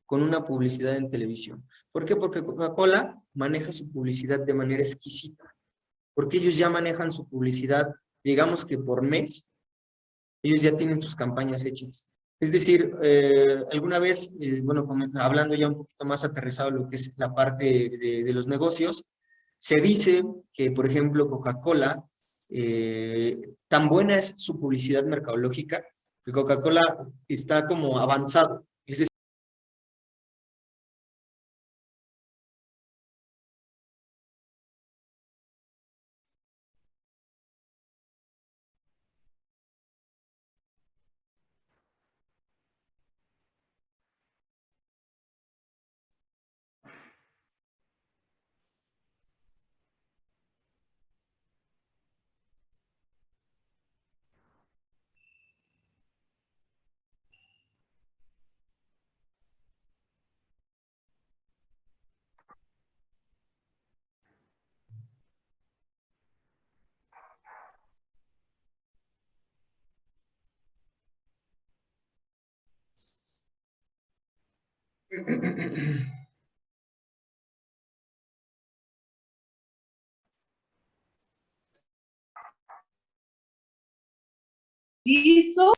con una publicidad en televisión. ¿Por qué? Porque Coca-Cola maneja su publicidad de manera exquisita. Porque ellos ya manejan su publicidad, digamos que por mes, ellos ya tienen sus campañas hechas. Es decir, alguna vez, bueno, hablando ya un poquito más aterrizado lo que es la parte de los negocios, se dice que, por ejemplo, Coca-Cola, tan buena es su publicidad mercadológica, que Coca-Cola está como avanzado. Es decir, Hizo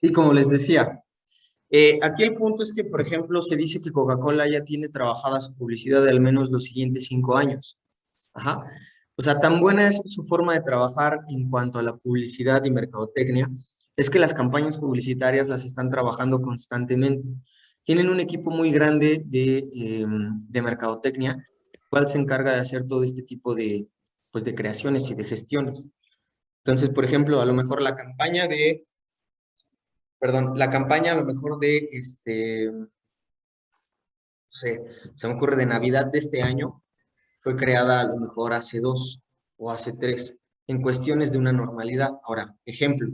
Sí, como les decía, aquí el punto es que, por ejemplo, se dice que Coca-Cola ya tiene trabajada su publicidad de al menos los siguientes 5 años. Ajá. O sea, tan buena es su forma de trabajar en cuanto a la publicidad y mercadotecnia, es que las campañas publicitarias las están trabajando constantemente. Tienen un equipo muy grande de mercadotecnia, el cual se encarga de hacer todo este tipo de, pues, de creaciones y de gestiones. Entonces, por ejemplo, a lo mejor la campaña a lo mejor no sé, se me ocurre de Navidad de este año, fue creada a lo mejor hace 2 o hace 3, en cuestiones de una normalidad. Ahora, ejemplo,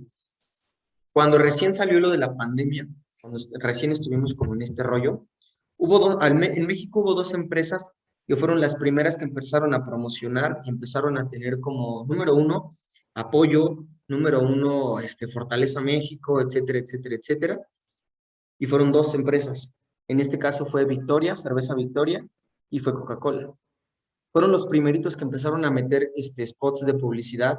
cuando recién salió lo de la pandemia, cuando recién estuvimos como en este rollo, en México hubo 2 empresas que fueron las primeras que empezaron a promocionar y empezaron a tener como, número 1, apoyo, número 1, Fortaleza México, etcétera, etcétera, etcétera. Y fueron 2 empresas. En este caso fue Victoria, Cerveza Victoria, y fue Coca-Cola. Fueron los primeritos que empezaron a meter spots de publicidad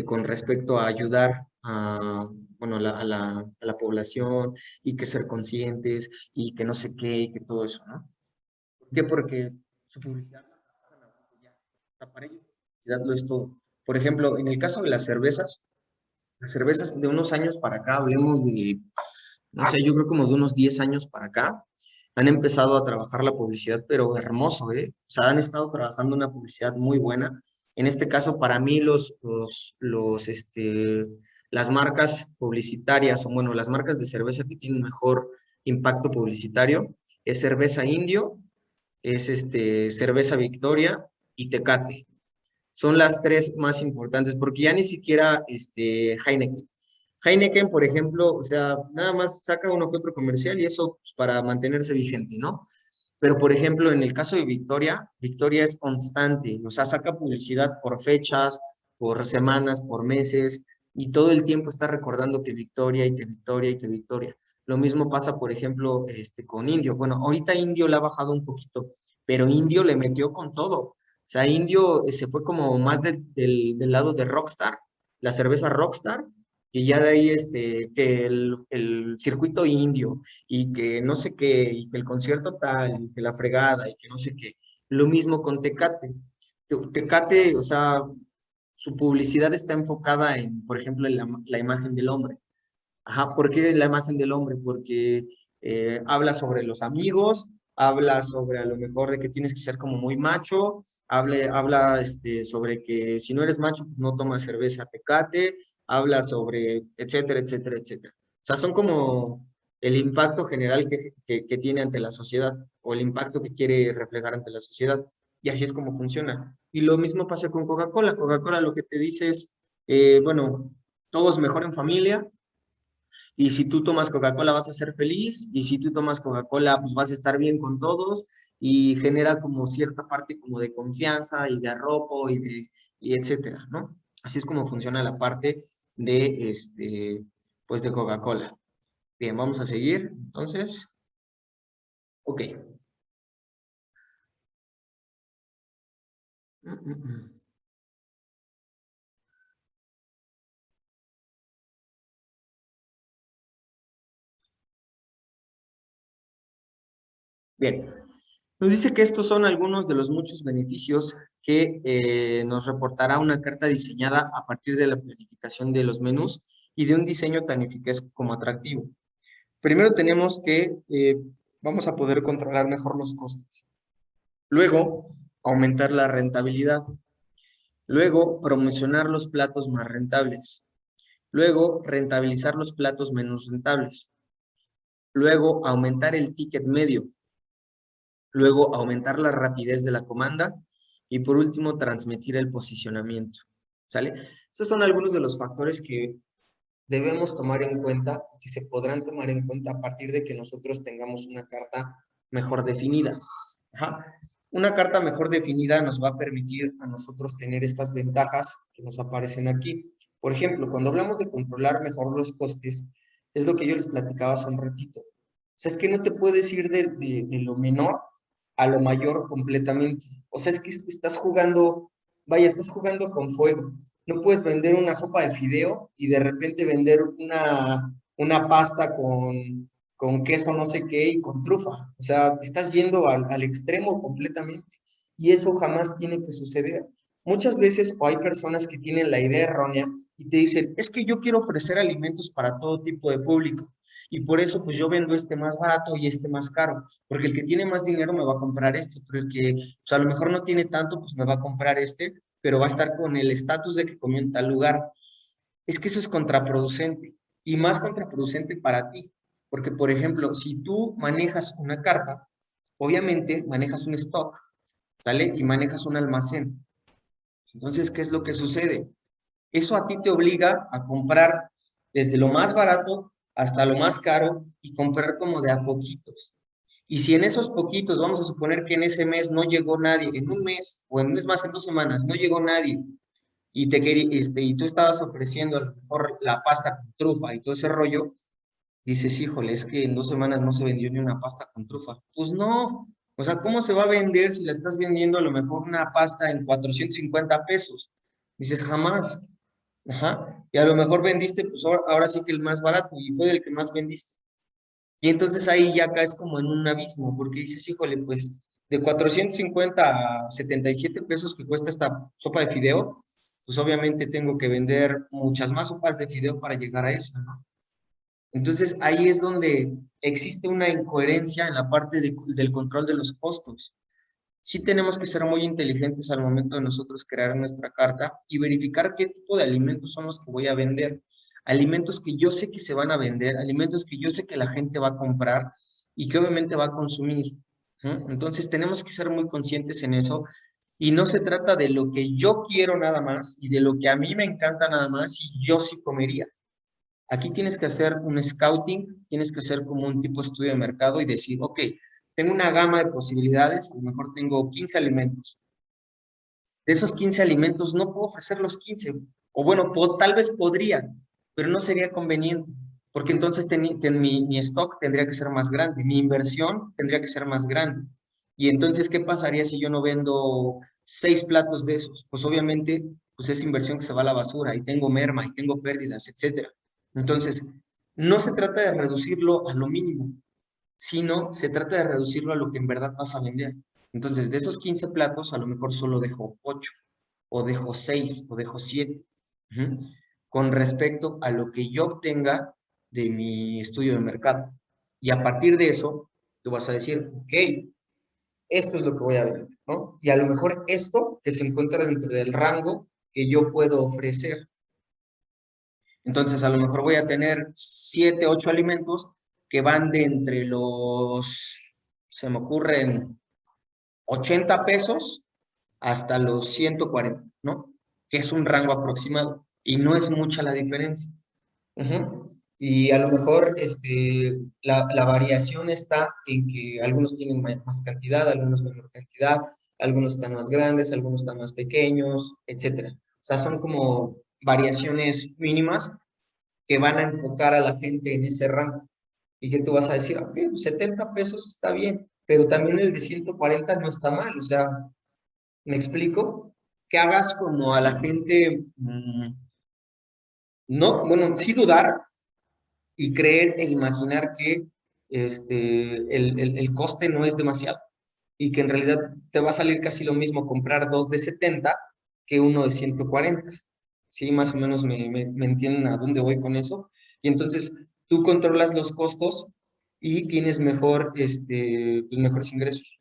con respecto a ayudar a, bueno, a la población y que ser conscientes y que no sé qué y que todo eso, ¿no? ¿Por qué? Porque su publicidad la trabajan ahorita ya. O sea, para ellos, la publicidad lo es todo. Por ejemplo, en el caso de las cervezas de unos años para acá, hablemos de, no sé, yo creo como de unos 10 años para acá, han empezado a trabajar la publicidad, pero hermoso, ¿eh? O sea, han estado trabajando una publicidad muy buena. En este caso, para mí, las marcas publicitarias, o bueno, las marcas de cerveza que tienen mejor impacto publicitario, es Cerveza Indio, es Cerveza Victoria y Tecate. Son las 3 más importantes, porque ya ni siquiera Heineken. Heineken, por ejemplo, o sea, nada más saca uno que otro comercial y eso pues, para mantenerse vigente, ¿no? Pero, por ejemplo, en el caso de Victoria, Victoria es constante, o sea, saca publicidad por fechas, por semanas, por meses, y todo el tiempo está recordando que Victoria y que Victoria y que Victoria. Lo mismo pasa, por ejemplo, con Indio. Bueno, ahorita Indio le ha bajado un poquito, pero Indio le metió con todo. O sea, Indio se fue como más del lado de Rockstar, la cerveza Rockstar, y ya de ahí que el circuito indio, y que no sé qué, y que el concierto tal, y que la fregada, y que no sé qué. Lo mismo con Tecate. Tecate, o sea, su publicidad está enfocada en, por ejemplo, en la imagen del hombre. Ajá, ¿por qué la imagen del hombre? Porque habla sobre los amigos, habla sobre a lo mejor de que tienes que ser como muy macho, habla sobre que si no eres macho, pues no tomas cerveza Tecate, habla sobre etcétera, etcétera, etcétera. O sea, son como el impacto general que tiene ante la sociedad o el impacto que quiere reflejar ante la sociedad. Y así es como funciona. Y lo mismo pasa con Coca-Cola. Coca-Cola lo que te dice es, bueno, todo es mejor en familia, y si tú tomas Coca-Cola vas a ser feliz, y si tú tomas Coca-Cola pues vas a estar bien con todos, y genera como cierta parte como de confianza y de arropo y etcétera, ¿no? Así es como funciona la parte de, pues de Coca-Cola. Bien, vamos a seguir, entonces, ok. Mm, mm, mm. Bien, nos dice que estos son algunos de los muchos beneficios que nos reportará una carta diseñada a partir de la planificación de los menús y de un diseño tan eficaz como atractivo. Primero tenemos que vamos a poder controlar mejor los costes. Luego, aumentar la rentabilidad. Luego, promocionar los platos más rentables. Luego, rentabilizar los platos menos rentables. Luego, aumentar el ticket medio. Luego, aumentar la rapidez de la comanda. Y por último, transmitir el posicionamiento. ¿Sale? Esos son algunos de los factores que debemos tomar en cuenta, que se podrán tomar en cuenta a partir de que nosotros tengamos una carta mejor definida. Ajá. Una carta mejor definida nos va a permitir a nosotros tener estas ventajas que nos aparecen aquí. Por ejemplo, cuando hablamos de controlar mejor los costes, es lo que yo les platicaba hace un ratito. O sea, es que no te puedes ir de lo menor a lo mayor completamente. O sea, es que estás jugando, vaya, estás jugando con fuego. No puedes vender una sopa de fideo y de repente vender una pasta con queso no sé qué y con trufa. O sea, te estás yendo al extremo completamente. Y eso jamás tiene que suceder. Muchas veces o hay personas que tienen la idea errónea y te dicen, es que yo quiero ofrecer alimentos para todo tipo de público. Y por eso pues yo vendo este más barato y este más caro, porque el que tiene más dinero me va a comprar este, pero el que pues, a lo mejor no tiene tanto, pues me va a comprar este, pero va a estar con el estatus de que comió en tal lugar. Es que eso es contraproducente y más contraproducente para ti, porque por ejemplo, si tú manejas una carta, obviamente manejas un stock, ¿sale? Y manejas un almacén. Entonces, ¿qué es lo que sucede? Eso a ti te obliga a comprar desde lo más barato hasta lo más caro y comprar como de a poquitos. Y si en esos poquitos, vamos a suponer que en ese mes no llegó nadie, en un mes o en un mes más, en 2 semanas, no llegó nadie y y tú estabas ofreciendo a lo mejor la pasta con trufa y todo ese rollo, dices, híjole, es que en 2 semanas no se vendió ni una pasta con trufa. Pues no, o sea, ¿cómo se va a vender si la estás vendiendo a lo mejor una pasta en 450 pesos? Dices, jamás. Ajá. Y a lo mejor vendiste, pues ahora sí que el más barato y fue del que más vendiste. Y entonces ahí ya caes como en un abismo, porque dices, híjole, pues de 450 a 77 pesos que cuesta esta sopa de fideo, pues obviamente tengo que vender muchas más sopas de fideo para llegar a eso, ¿no? Entonces ahí es donde existe una incoherencia en la parte del control de los costos. Sí tenemos que ser muy inteligentes al momento de nosotros crear nuestra carta y verificar qué tipo de alimentos son los que voy a vender. Alimentos que yo sé que se van a vender, alimentos que yo sé que la gente va a comprar y que obviamente va a consumir, ¿no? Entonces tenemos que ser muy conscientes en eso y no se trata de lo que yo quiero nada más y de lo que a mí me encanta nada más y yo sí comería. Aquí tienes que hacer un scouting, tienes que hacer como un tipo de estudio de mercado y decir, ok, tengo una gama de posibilidades, a lo mejor tengo 15 alimentos. De esos 15 alimentos no puedo ofrecer los 15, o bueno, tal vez podría, pero no sería conveniente, porque entonces mi stock tendría que ser más grande, mi inversión tendría que ser más grande. Y entonces, ¿qué pasaría si yo no vendo 6 platos de esos? Pues obviamente, pues esa inversión que se va a la basura y tengo merma y tengo pérdidas, etcétera. Entonces, no se trata de reducirlo a lo mínimo, sino se trata de reducirlo a lo que en verdad vas a vender. Entonces, de esos 15 platos, a lo mejor solo dejo 8, o dejo 6, o dejo 7, con respecto a lo que yo obtenga de mi estudio de mercado. Y a partir de eso, tú vas a decir, ok, esto es lo que voy a vender, ¿no? Y a lo mejor esto que se encuentra dentro del rango que yo puedo ofrecer. Entonces, a lo mejor voy a tener 7, 8 alimentos que van de entre se me ocurren 80 pesos hasta los 140, ¿no? Que es un rango aproximado y no es mucha la diferencia. Y a lo mejor la variación está en que algunos tienen más cantidad, algunos menor cantidad, algunos están más grandes, algunos están más pequeños, etcétera. O sea, son como variaciones mínimas que van a enfocar a la gente en ese rango. Y que tú vas a decir, ok, 70 pesos está bien, pero también el de 140 no está mal. O sea, ¿me explico? Que hagas como a la gente, no, bueno, sí dudar y creer e imaginar que el coste no es demasiado y que en realidad te va a salir casi lo mismo comprar 2 de 70 que uno de 140. Sí, más o menos me entienden a dónde voy con eso. Y entonces tú controlas los costos y tienes pues mejores ingresos.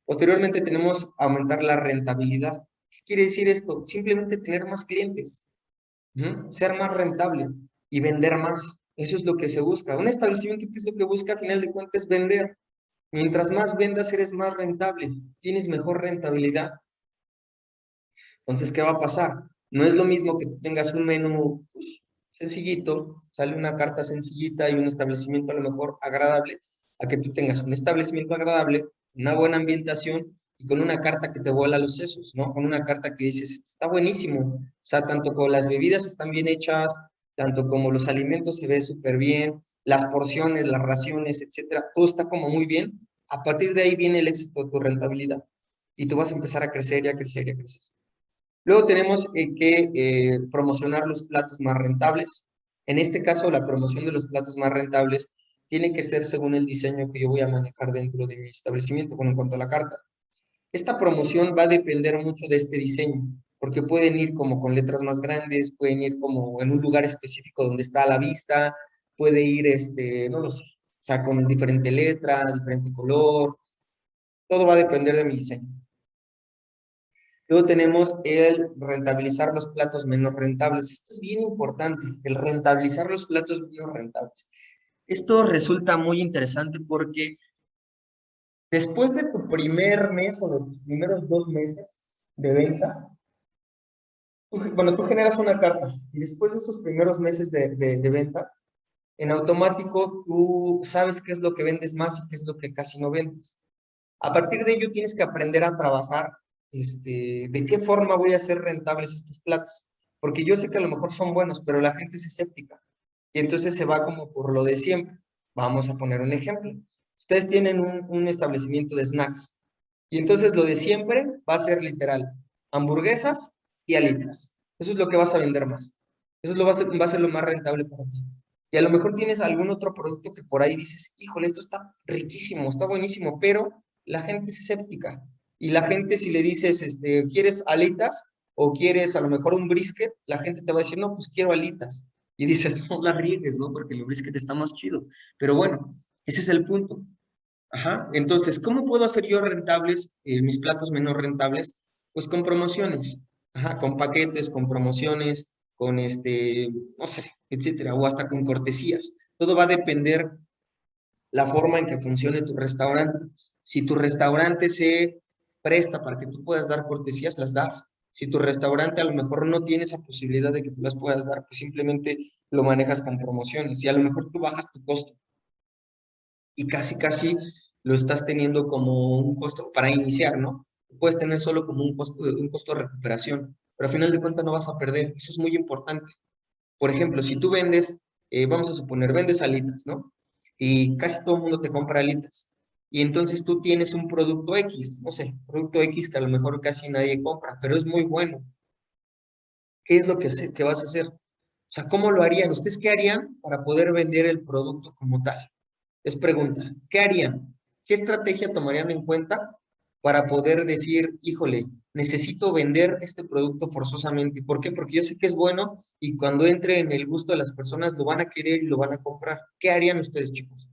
Posteriormente tenemos aumentar la rentabilidad. ¿Qué quiere decir esto? Simplemente tener más clientes, ser más rentable y vender más. Eso es lo que se busca. Un establecimiento, ¿qué es lo que busca? A final de cuentas, es vender. Mientras más vendas, eres más rentable, tienes mejor rentabilidad. Entonces, ¿qué va a pasar? No es lo mismo que tengas un menú pues, sencillito, sale una carta sencillita y un establecimiento a lo mejor agradable, a que tú tengas un establecimiento agradable, una buena ambientación y con una carta que te vuela los sesos, ¿no? Con una carta que dices, está buenísimo, o sea, tanto como las bebidas están bien hechas, tanto como los alimentos se ve súper bien, las porciones, las raciones, etcétera, todo está como muy bien. A partir de ahí viene el éxito de tu rentabilidad y tú vas a empezar a crecer y a crecer y a crecer. Luego tenemos que promocionar los platos más rentables. En este caso, la promoción de los platos más rentables tiene que ser según el diseño que yo voy a manejar dentro de mi establecimiento, en cuanto a la carta. Esta promoción va a depender mucho de este diseño, porque pueden ir como con letras más grandes, pueden ir como en un lugar específico donde está a la vista, puede ir, no lo sé, o sea, con diferente letra, diferente color, todo va a depender de mi diseño. Luego tenemos el rentabilizar los platos menos rentables. Esto es bien importante, el rentabilizar los platos menos rentables. Esto resulta muy interesante porque después de tu primer mes o de tus primeros 2 meses de venta, tú generas una carta y después de esos primeros meses de venta, en automático tú sabes qué es lo que vendes más y qué es lo que casi no vendes. A partir de ello tienes que aprender a trabajar de qué forma voy a hacer rentables estos platos. Porque yo sé que a lo mejor son buenos, pero la gente es escéptica. Y entonces se va como por lo de siempre. Vamos a poner un ejemplo. Ustedes tienen un establecimiento de snacks. Y entonces lo de siempre va a ser literal. Hamburguesas y alitas. Eso es lo que vas a vender más. Eso es va a ser lo más rentable para ti. Y a lo mejor tienes algún otro producto que por ahí dices, híjole, esto está riquísimo, está buenísimo, pero la gente es escéptica. Y la gente, si le dices, ¿quieres alitas o quieres a lo mejor un brisket? La gente te va a decir, no, pues quiero alitas. Y dices, no la riegues, ¿no? Porque el brisket está más chido. Pero bueno, ese es el punto. Ajá. Entonces, ¿cómo puedo hacer yo rentables mis platos menos rentables? Pues con promociones. Ajá, con paquetes, con promociones, con no sé, etcétera, o hasta con cortesías. Todo va a depender la forma en que funcione tu restaurante. Si tu restaurante se presta para que tú puedas dar cortesías, las das. Si tu restaurante a lo mejor no tiene esa posibilidad de que tú las puedas dar, pues simplemente lo manejas con promociones. Y a lo mejor tú bajas tu costo y casi lo estás teniendo como un costo para iniciar, ¿no? Puedes tener solo como un costo de recuperación, pero al final de cuentas no vas a perder. Eso es muy importante. Por ejemplo, si tú vendes, vamos a suponer, vendes alitas, ¿no? Y casi todo el mundo te compra alitas. Y entonces tú tienes un producto X, no sé, producto X que a lo mejor casi nadie compra, pero es muy bueno. ¿Qué es lo que vas a hacer? O sea, ¿cómo lo harían? ¿Ustedes qué harían para poder vender el producto como tal? Es pregunta, ¿qué harían? ¿Qué estrategia tomarían en cuenta para poder decir, híjole, necesito vender este producto forzosamente? ¿Por qué? Porque yo sé que es bueno y cuando entre en el gusto de las personas lo van a querer y lo van a comprar. ¿Qué harían ustedes, chicos?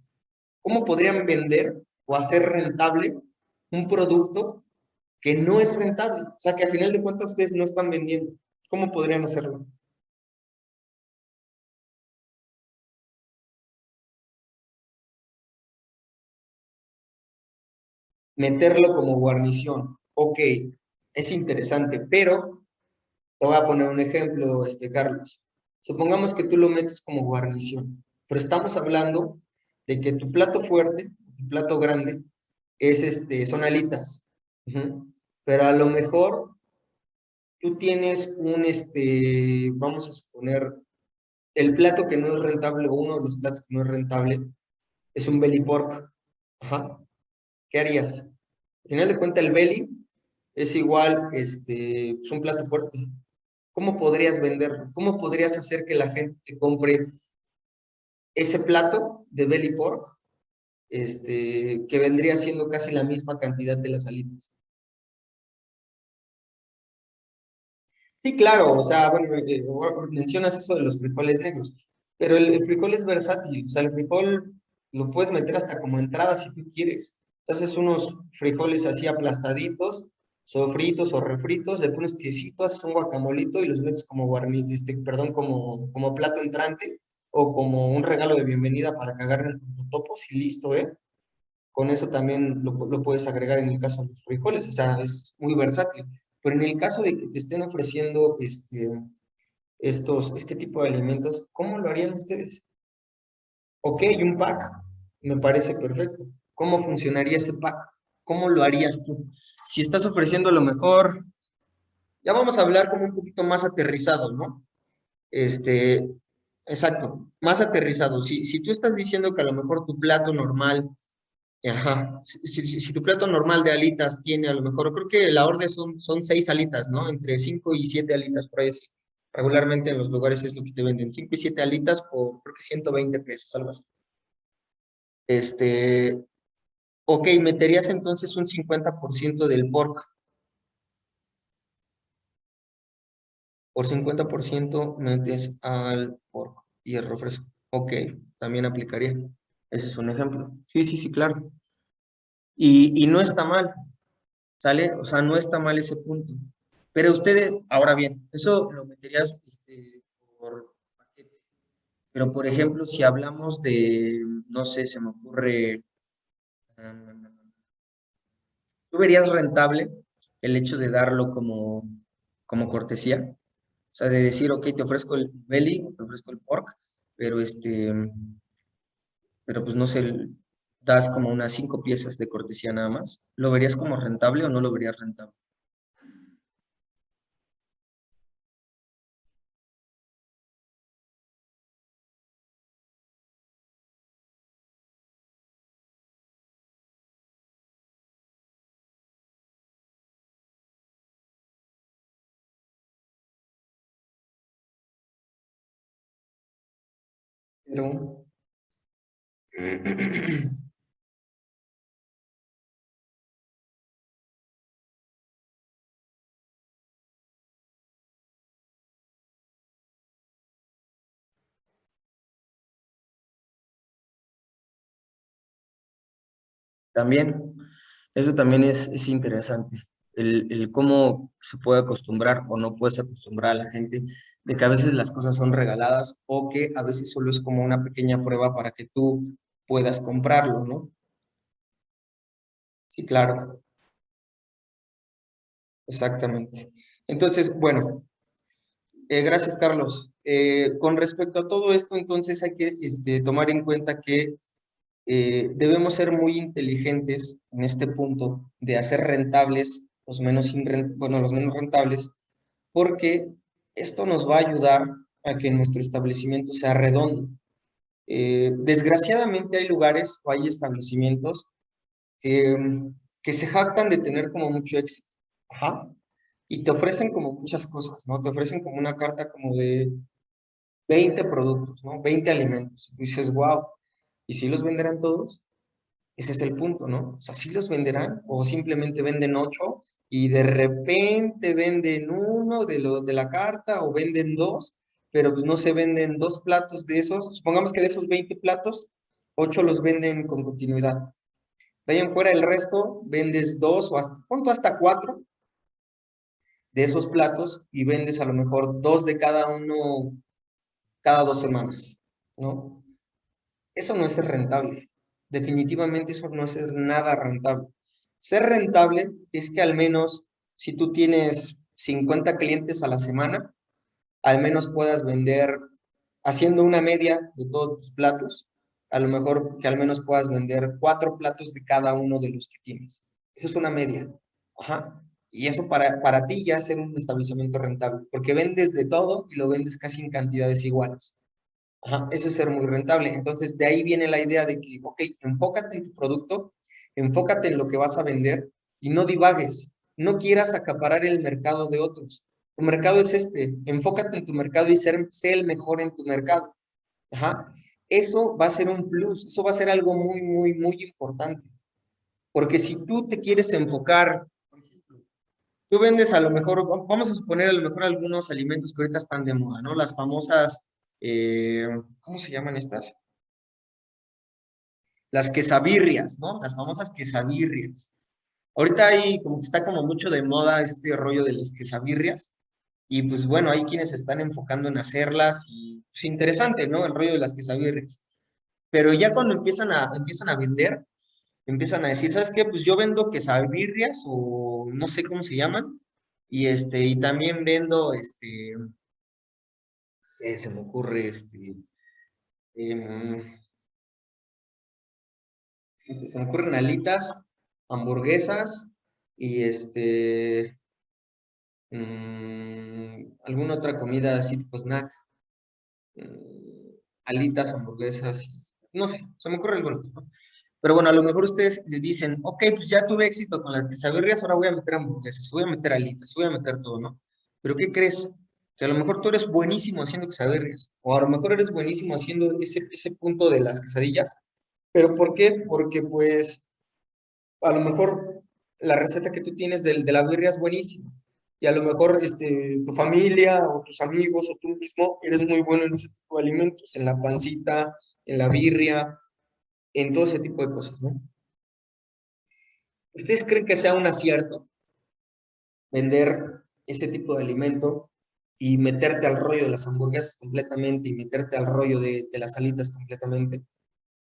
¿Cómo podrían vender o hacer rentable un producto que no es rentable? O sea, que al final de cuentas ustedes no están vendiendo. ¿Cómo podrían hacerlo? Meterlo como guarnición. Ok, es interesante, pero te voy a poner un ejemplo, Carlos. Supongamos que tú lo metes como guarnición, pero estamos hablando de que tu plato fuerte, tu plato grande, es son alitas. Ujú. Pero a lo mejor tú tienes vamos a suponer, el plato que no es rentable, o uno de los platos que no es rentable, es un belly pork. Ajá. ¿Qué harías? Al final de cuentas, el belly es igual, es un plato fuerte. ¿Cómo podrías venderlo? ¿Cómo podrías hacer que la gente te compre ese plato de belly pork, que vendría siendo casi la misma cantidad de las alitas? Sí, claro, o sea, bueno, mencionas eso de los frijoles negros, pero el frijol es versátil, o sea, el frijol lo puedes meter hasta como entrada si tú quieres. Entonces, unos frijoles así aplastaditos, sofritos o refritos, le pones quesito, haces un guacamolito y los metes como perdón, como plato entrante o como un regalo de bienvenida para que agarren tus topos y listo, ¿eh? Con eso también lo puedes agregar en el caso de los frijoles, o sea, es muy versátil. Pero en el caso de que te estén ofreciendo este tipo de alimentos, ¿cómo lo harían ustedes? Ok, un pack, me parece perfecto. ¿Cómo funcionaría ese pack? ¿Cómo lo harías tú? Si estás ofreciendo lo mejor, ya vamos a hablar como un poquito más aterrizado, ¿no? Este, exacto, más aterrizado. Si tú estás diciendo que a lo mejor tu plato normal, ajá, si tu plato normal de alitas tiene a lo mejor, creo que la orden son 6 alitas, ¿no? Entre 5 y 7 alitas, por ahí sí. Regularmente en los lugares es lo que te venden, 5 y 7 alitas por, creo que 120 pesos, algo así. Este, ok, meterías entonces un 50% del pork. Por 50% metes al pork y el refresco. Ok, también aplicaría. Ese es un ejemplo. Sí, sí, sí, claro. Y no está mal, ¿sale? O sea, no está mal ese punto. Pero ustedes, ahora bien, eso lo meterías por paquete. Pero, por ejemplo, si hablamos de, no sé, se me ocurre, ¿tú verías rentable el hecho de darlo como cortesía? O sea, de decir, ok, te ofrezco el belly, te ofrezco el pork, pero pero pues no sé, das como unas 5 piezas de cortesía nada más. ¿Lo verías como rentable o no lo verías rentable? Pero también, eso también es interesante, el cómo se puede acostumbrar o no puedes acostumbrar a la gente de que a veces las cosas son regaladas o que a veces solo es como una pequeña prueba para que tú puedas comprarlo, ¿no? Sí, claro, exactamente. Entonces, bueno, gracias, Carlos. Con respecto a todo esto, entonces hay que tomar en cuenta que debemos ser muy inteligentes en este punto de hacer rentables los menos rentables, porque esto nos va a ayudar a que nuestro establecimiento sea redondo. Desgraciadamente hay lugares o hay establecimientos que, que se jactan de tener como mucho éxito. Ajá. Y te ofrecen como muchas cosas, ¿no? Te ofrecen como una carta como de 20 productos, ¿no? 20 alimentos. Y tú dices, wow, ¿y si los venderán todos? Ese es el punto, ¿no? O sea, sí los venderán o simplemente venden 8 y de repente venden uno de la carta o venden dos, pero pues no se venden 2 platos de esos. Supongamos que de esos 20 platos, 8 los venden con continuidad. De ahí en fuera el resto vendes 2 o hasta, punto hasta 4 de esos platos y vendes a lo mejor 2 de cada uno cada 2 semanas, ¿no? Eso no es ser rentable. Definitivamente eso no es ser nada rentable. Ser rentable es que al menos si tú tienes 50 clientes a la semana, al menos puedas vender, haciendo una media de todos tus platos, a lo mejor que al menos puedas vender 4 platos de cada uno de los que tienes. Eso es una media. Ajá. Y eso para ti ya es ser un establecimiento rentable, porque vendes de todo y lo vendes casi en cantidades iguales. Ajá, eso es ser muy rentable. Entonces, de ahí viene la idea de que, ok, enfócate en tu producto, enfócate en lo que vas a vender y no divagues. No quieras acaparar el mercado de otros. Tu mercado es este. Enfócate en tu mercado y sé el mejor en tu mercado. Ajá. Eso va a ser un plus. Eso va a ser algo muy, muy, muy importante. Porque si tú te quieres enfocar, por ejemplo, tú vendes a lo mejor, vamos a suponer a lo mejor algunos alimentos que ahorita están de moda, ¿no? Las famosas, ¿cómo se llaman estas? Las quesabirrias, ¿no? Las famosas quesabirrias. Ahorita hay como que está como mucho de moda este rollo de las quesabirrias y pues bueno, hay quienes se están enfocando en hacerlas y pues interesante, ¿no? El rollo de las quesabirrias. Pero ya cuando empiezan a vender, empiezan a decir, ¿sabes qué? Pues yo vendo quesabirrias o no sé cómo se llaman y y también vendo se me ocurre, se me ocurren alitas, hamburguesas y alguna otra comida así tipo snack. Alitas, hamburguesas, no sé, se me ocurre alguna, ¿no? Pero bueno, a lo mejor ustedes le dicen, ok, pues ya tuve éxito con las quesadillas, ahora voy a meter hamburguesas, voy a meter alitas, voy a meter todo, ¿no? Pero ¿qué crees? Que a lo mejor tú eres buenísimo haciendo quesadillas, o a lo mejor eres buenísimo haciendo ese punto de las quesadillas. ¿Pero por qué? Porque pues a lo mejor la receta que tú tienes de la birria es buenísima. Y a lo mejor tu familia o tus amigos o tú mismo eres muy bueno en ese tipo de alimentos, en la pancita, en la birria, en todo ese tipo de cosas, ¿no? ¿Ustedes creen que sea un acierto vender ese tipo de alimento y meterte al rollo de las hamburguesas completamente y meterte al rollo de las alitas completamente?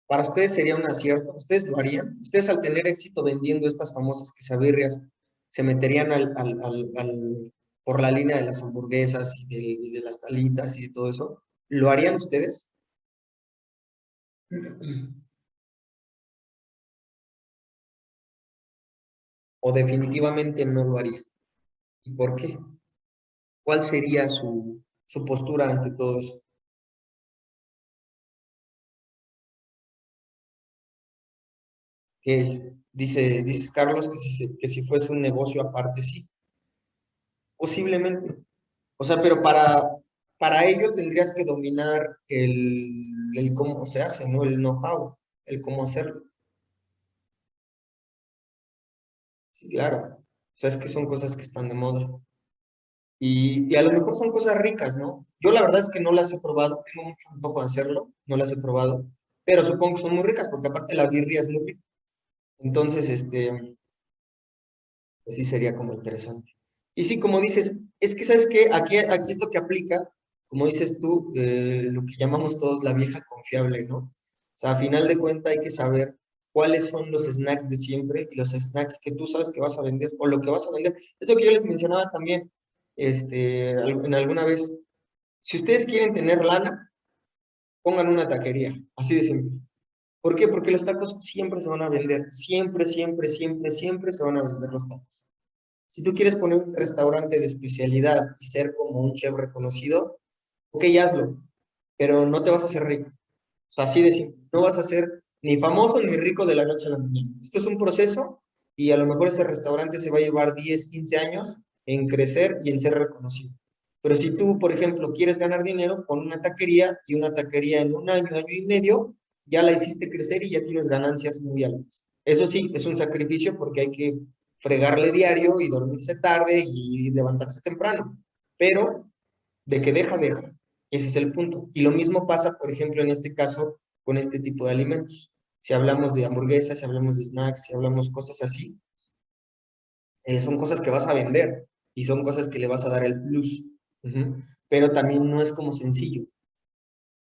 ¿Para ustedes sería un acierto? ¿Ustedes lo harían? ¿Ustedes al tener éxito vendiendo estas famosas quesabirrias se meterían por la línea de las hamburguesas y de las alitas y de todo eso? ¿Lo harían ustedes? ¿O definitivamente no lo harían? ¿Y por qué? ¿Cuál sería su postura ante todo eso? Que dices Carlos que si fuese un negocio aparte, sí, posiblemente. O sea, pero para ello tendrías que dominar el cómo se hace, ¿no? El know-how, el cómo hacerlo. Sí, claro. O sea, es que son cosas que están de moda. Y a lo mejor son cosas ricas, ¿no? Yo la verdad es que no las he probado, tengo mucho antojo de hacerlo, no las he probado, pero supongo que son muy ricas, porque aparte la birria es muy rica. Entonces, pues sí sería como interesante. Y sí, como dices, es que sabes que aquí es lo que aplica, como dices tú, lo que llamamos todos la vieja confiable, ¿no? O sea, a final de cuentas hay que saber cuáles son los snacks de siempre y los snacks que tú sabes que vas a vender o lo que vas a vender. Es lo que yo les mencionaba también, en alguna vez. Si ustedes quieren tener lana, pongan una taquería, así de simple. ¿Por qué? Porque los tacos siempre se van a vender, siempre, siempre, siempre, siempre se van a vender los tacos. Si tú quieres poner un restaurante de especialidad y ser como un chef reconocido, ok, hazlo, pero no te vas a hacer rico. O sea, así de simple. No vas a ser ni famoso ni rico de la noche a la mañana. Esto es un proceso y a lo mejor ese restaurante se va a llevar 10, 15 años en crecer y en ser reconocido. Pero si tú, por ejemplo, quieres ganar dinero, pon una taquería y una taquería en un año, año y medio, ya la hiciste crecer y ya tienes ganancias muy altas. Eso sí, es un sacrificio porque hay que fregarle diario y dormirse tarde y levantarse temprano. Pero de que deja, deja. Ese es el punto. Y lo mismo pasa, por ejemplo, en este caso, con este tipo de alimentos. Si hablamos de hamburguesas, si hablamos de snacks, si hablamos cosas así, son cosas que vas a vender y son cosas que le vas a dar el plus. Ujú. Pero también no es como sencillo.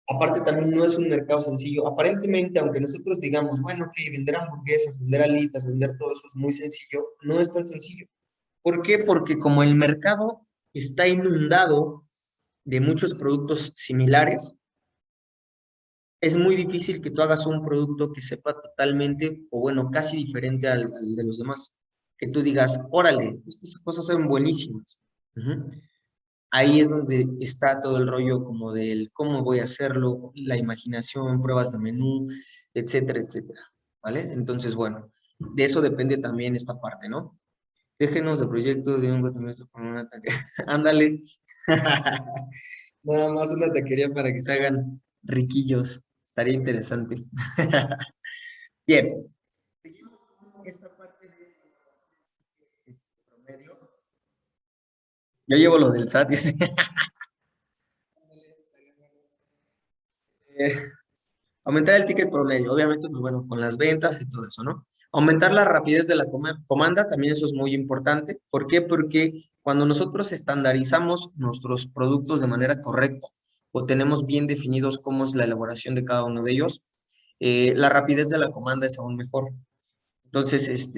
Aparte, también no es un mercado sencillo. Aparentemente, aunque nosotros digamos, bueno, que vender hamburguesas, vender alitas, vender todo eso es muy sencillo, no es tan sencillo. ¿Por qué? Porque como el mercado está inundado de muchos productos similares, es muy difícil que tú hagas un producto que sepa totalmente, o bueno, casi diferente al de los demás. Que tú digas, órale, estas cosas son buenísimas. Ujú. Ahí es donde está todo el rollo como del cómo voy a hacerlo, la imaginación, pruebas de menú, etcétera, etcétera. ¿Vale? Entonces, bueno, de eso depende también esta parte, ¿no? Déjenos de proyectos de un guatemala con un ataque. Ándale. Nada más una taquería para que se hagan riquillos. Estaría interesante. Bien. Seguimos con esta parte de promedio. Yo llevo lo del SAT. Eh, aumentar el ticket promedio, obviamente, pues bueno, con las ventas y todo eso, ¿no? Aumentar la rapidez de la comanda, también eso es muy importante. ¿Por qué? Porque cuando nosotros estandarizamos nuestros productos de manera correcta o tenemos bien definidos cómo es la elaboración de cada uno de ellos, la rapidez de la comanda es aún mejor. Entonces,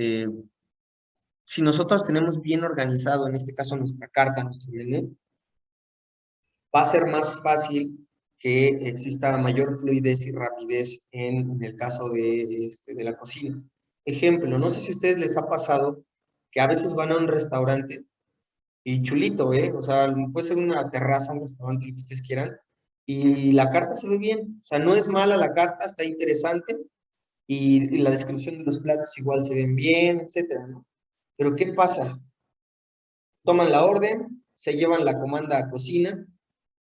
si nosotros tenemos bien organizado, en este caso nuestra carta, nuestro menú, va a ser más fácil que exista mayor fluidez y rapidez en el caso de la cocina. Ejemplo, no sé si a ustedes les ha pasado que a veces van a un restaurante y chulito, o sea, puede ser una terraza, un restaurante, lo que ustedes quieran, y la carta se ve bien, o sea, no es mala la carta, está interesante, y la descripción de los platos igual se ven bien, etcétera, ¿no? Pero ¿qué pasa? Toman la orden, se llevan la comanda a cocina,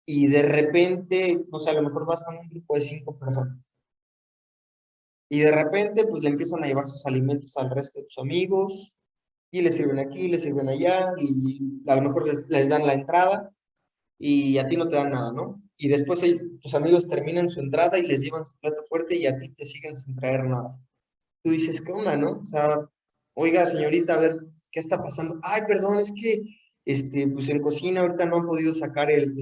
y de repente, o sea, a lo mejor vas con un grupo de 5 personas. Y de repente, pues le empiezan a llevar sus alimentos al resto de tus amigos, y les sirven aquí, les sirven allá, y a lo mejor les dan la entrada, y a ti no te dan nada, ¿no? Y después tus amigos terminan su entrada y les llevan su plato fuerte y a ti te siguen sin traer nada. Tú dices, ¿qué onda, no? O sea, oiga, señorita, a ver, ¿qué está pasando? Ay, perdón, es que, pues en cocina ahorita no han podido sacar el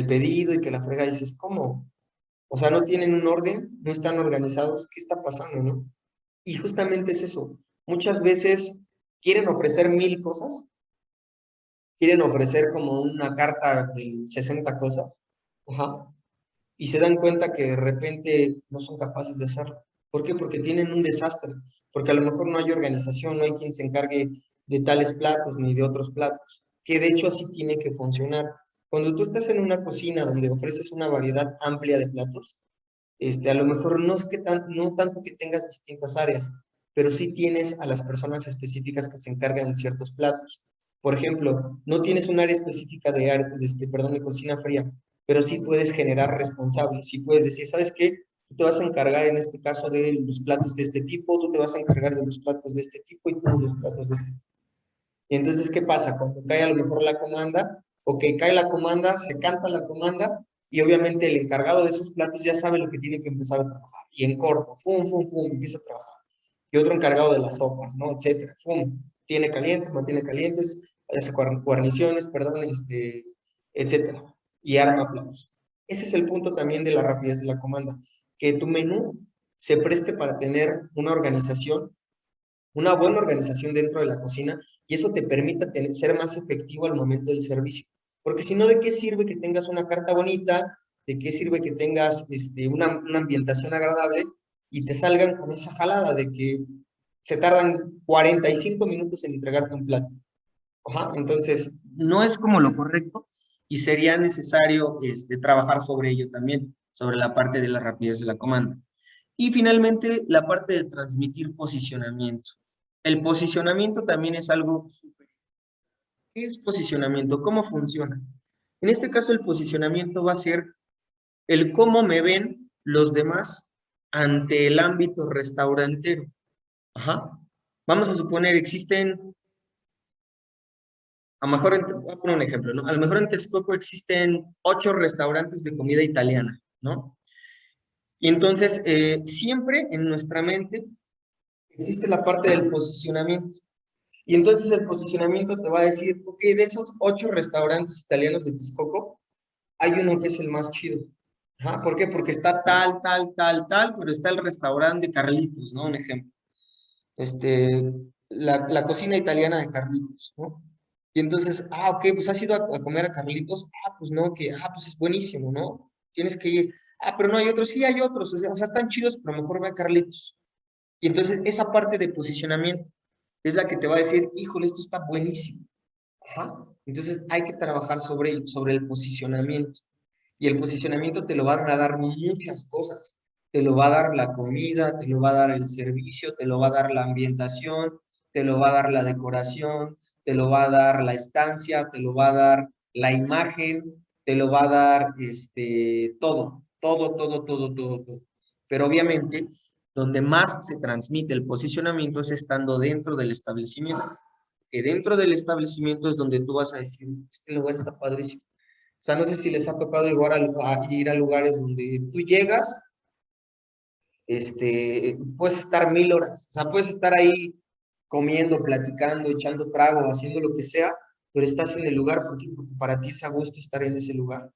pedido y que la frega dices, ¿cómo? O sea, no tienen un orden, no están organizados, ¿qué está pasando, no? Y justamente es eso. Muchas veces quieren ofrecer 1000 cosas, quieren ofrecer como una carta de 60 cosas, ajá, y se dan cuenta que de repente no son capaces de hacerlo. ¿Por qué? Porque tienen un desastre, porque a lo mejor no hay organización, no hay quien se encargue de tales platos ni de otros platos, que de hecho así tiene que funcionar. Cuando tú estás en una cocina donde ofreces una variedad amplia de platos, a lo mejor no es que no tanto que tengas distintas áreas, pero sí tienes a las personas específicas que se encargan de ciertos platos. Por ejemplo, no tienes un área específica de cocina fría, pero sí puedes generar responsables, sí puedes decir, ¿sabes qué? Tú te vas a encargar en este caso de los platos de este tipo, tú te vas a encargar de los platos de este tipo y tú los platos de este tipo. Y entonces, ¿qué pasa? Cuando cae a lo mejor la comanda, o que cae la comanda, se canta la comanda, y obviamente el encargado de esos platos ya sabe lo que tiene que empezar a trabajar. Y en corto, fum, fum, fum, empieza a trabajar. Y otro encargado de las sopas, ¿no? Etcétera. Fum, tiene calientes, mantiene calientes, hace guarniciones, perdón, etcétera. Y arma platos. Ese es el punto también de la rapidez de la comanda. Que tu menú se preste para tener una buena organización dentro de la cocina y eso te permita ser más efectivo al momento del servicio. Porque si no, ¿de qué sirve que tengas una carta bonita? ¿De qué sirve que tengas una ambientación agradable y te salgan con esa jalada de que se tardan 45 minutos en entregarte un plato? Ajá, entonces, no es como lo correcto y sería necesario trabajar sobre ello también, sobre la parte de la rapidez de la comanda. Y finalmente, la parte de transmitir posicionamiento. El posicionamiento también es algo súper. ¿Qué es posicionamiento? ¿Cómo funciona? En este caso, el posicionamiento va a ser el cómo me ven los demás ante el ámbito restaurantero. Ajá. Vamos a suponer, existen, a lo mejor, voy a poner un ejemplo, ¿no? A lo mejor en Texcoco existen 8 restaurantes de comida italiana, ¿no? Y entonces, siempre en nuestra mente existe la parte del posicionamiento. Y entonces el posicionamiento te va a decir, ok, de esos 8 restaurantes italianos de Texcoco, hay uno que es el más chido. Ajá, ¿por qué? Porque está tal, tal, tal, tal, pero está el restaurante de Carlitos, ¿no? Un ejemplo. Este, la cocina italiana de Carlitos, ¿no? Y entonces, ok, pues has ido a comer a Carlitos, pues no, pues es buenísimo, ¿no? Tienes que ir, pero no hay otros, sí hay otros, o sea, están chidos, pero mejor ve a Carlitos. Y entonces esa parte de posicionamiento es la que te va a decir, híjole, esto está buenísimo. Ajá. Entonces hay que trabajar sobre el posicionamiento. Y el posicionamiento te lo van a dar muchas cosas. Te lo va a dar la comida, te lo va a dar el servicio, te lo va a dar la ambientación, te lo va a dar la decoración, te lo va a dar la estancia, te lo va a dar la imagen, te lo va a dar todo, todo, todo, todo, todo, todo. Pero obviamente, donde más se transmite el posicionamiento es estando dentro del establecimiento. Que dentro del establecimiento es donde tú vas a decir, este lugar está padrísimo. O sea, no sé si les ha tocado ir a lugares donde tú llegas, puedes estar 1000 horas, o sea, puedes estar ahí comiendo, platicando, echando trago, haciendo lo que sea, pero estás en el lugar porque para ti es a gusto estar en ese lugar.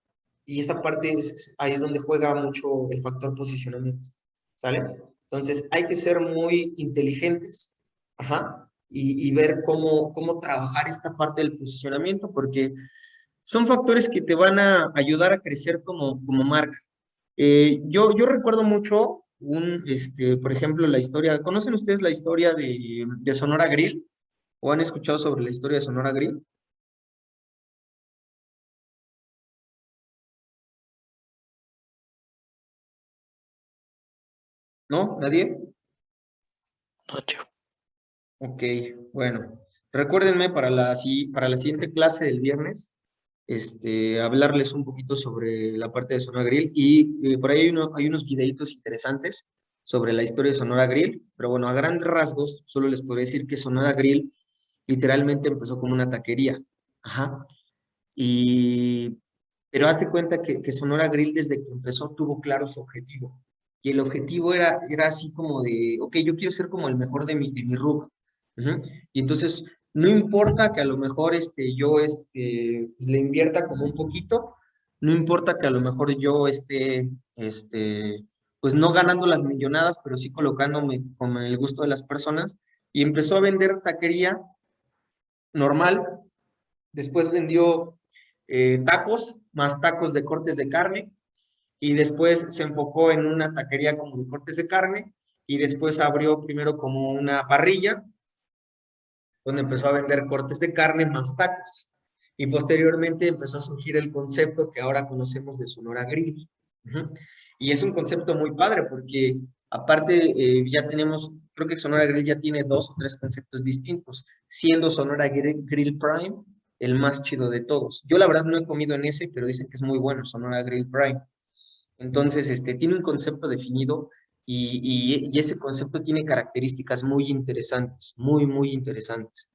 Y esa parte ahí es donde juega mucho el factor posicionamiento, ¿sale? Entonces hay que ser muy inteligentes, ajá, y ver cómo trabajar esta parte del posicionamiento, porque son factores que te van a ayudar a crecer como marca. Yo recuerdo mucho por ejemplo, la historia, ¿conocen ustedes la historia de Sonora Grill? ¿O han escuchado sobre la historia de Sonora Grill? ¿No? ¿Nadie? Nacho. Ok, bueno. Recuérdenme para la siguiente clase del viernes, hablarles un poquito sobre la parte de Sonora Grill y por ahí hay unos videitos interesantes sobre la historia de Sonora Grill, pero bueno, a grandes rasgos solo les podría decir que Sonora Grill literalmente empezó como una taquería, ajá, y, pero hazte cuenta que Sonora Grill desde que empezó tuvo claro su objetivo, y el objetivo era así como de, ok, yo quiero ser como el mejor de mi rubro, ujú. Y entonces, no importa que a lo mejor yo le invierta como un poquito, no importa que a lo mejor yo pues no ganando las millonadas, pero sí colocándome con el gusto de las personas, y empezó a vender taquería normal, después vendió tacos, más tacos de cortes de carne, y después se enfocó en una taquería como de cortes de carne, y después abrió primero como una parrilla, donde empezó a vender cortes de carne más tacos. Y posteriormente empezó a surgir el concepto que ahora conocemos de Sonora Grill. Ujú. Y es un concepto muy padre porque aparte ya tenemos, creo que Sonora Grill ya tiene 2 o 3 conceptos distintos, siendo Sonora Grill Prime el más chido de todos. Yo la verdad no he comido en ese, pero dicen que es muy bueno, Sonora Grill Prime. Entonces, tiene un concepto definido y ese concepto tiene características muy interesantes, muy, muy interesantes.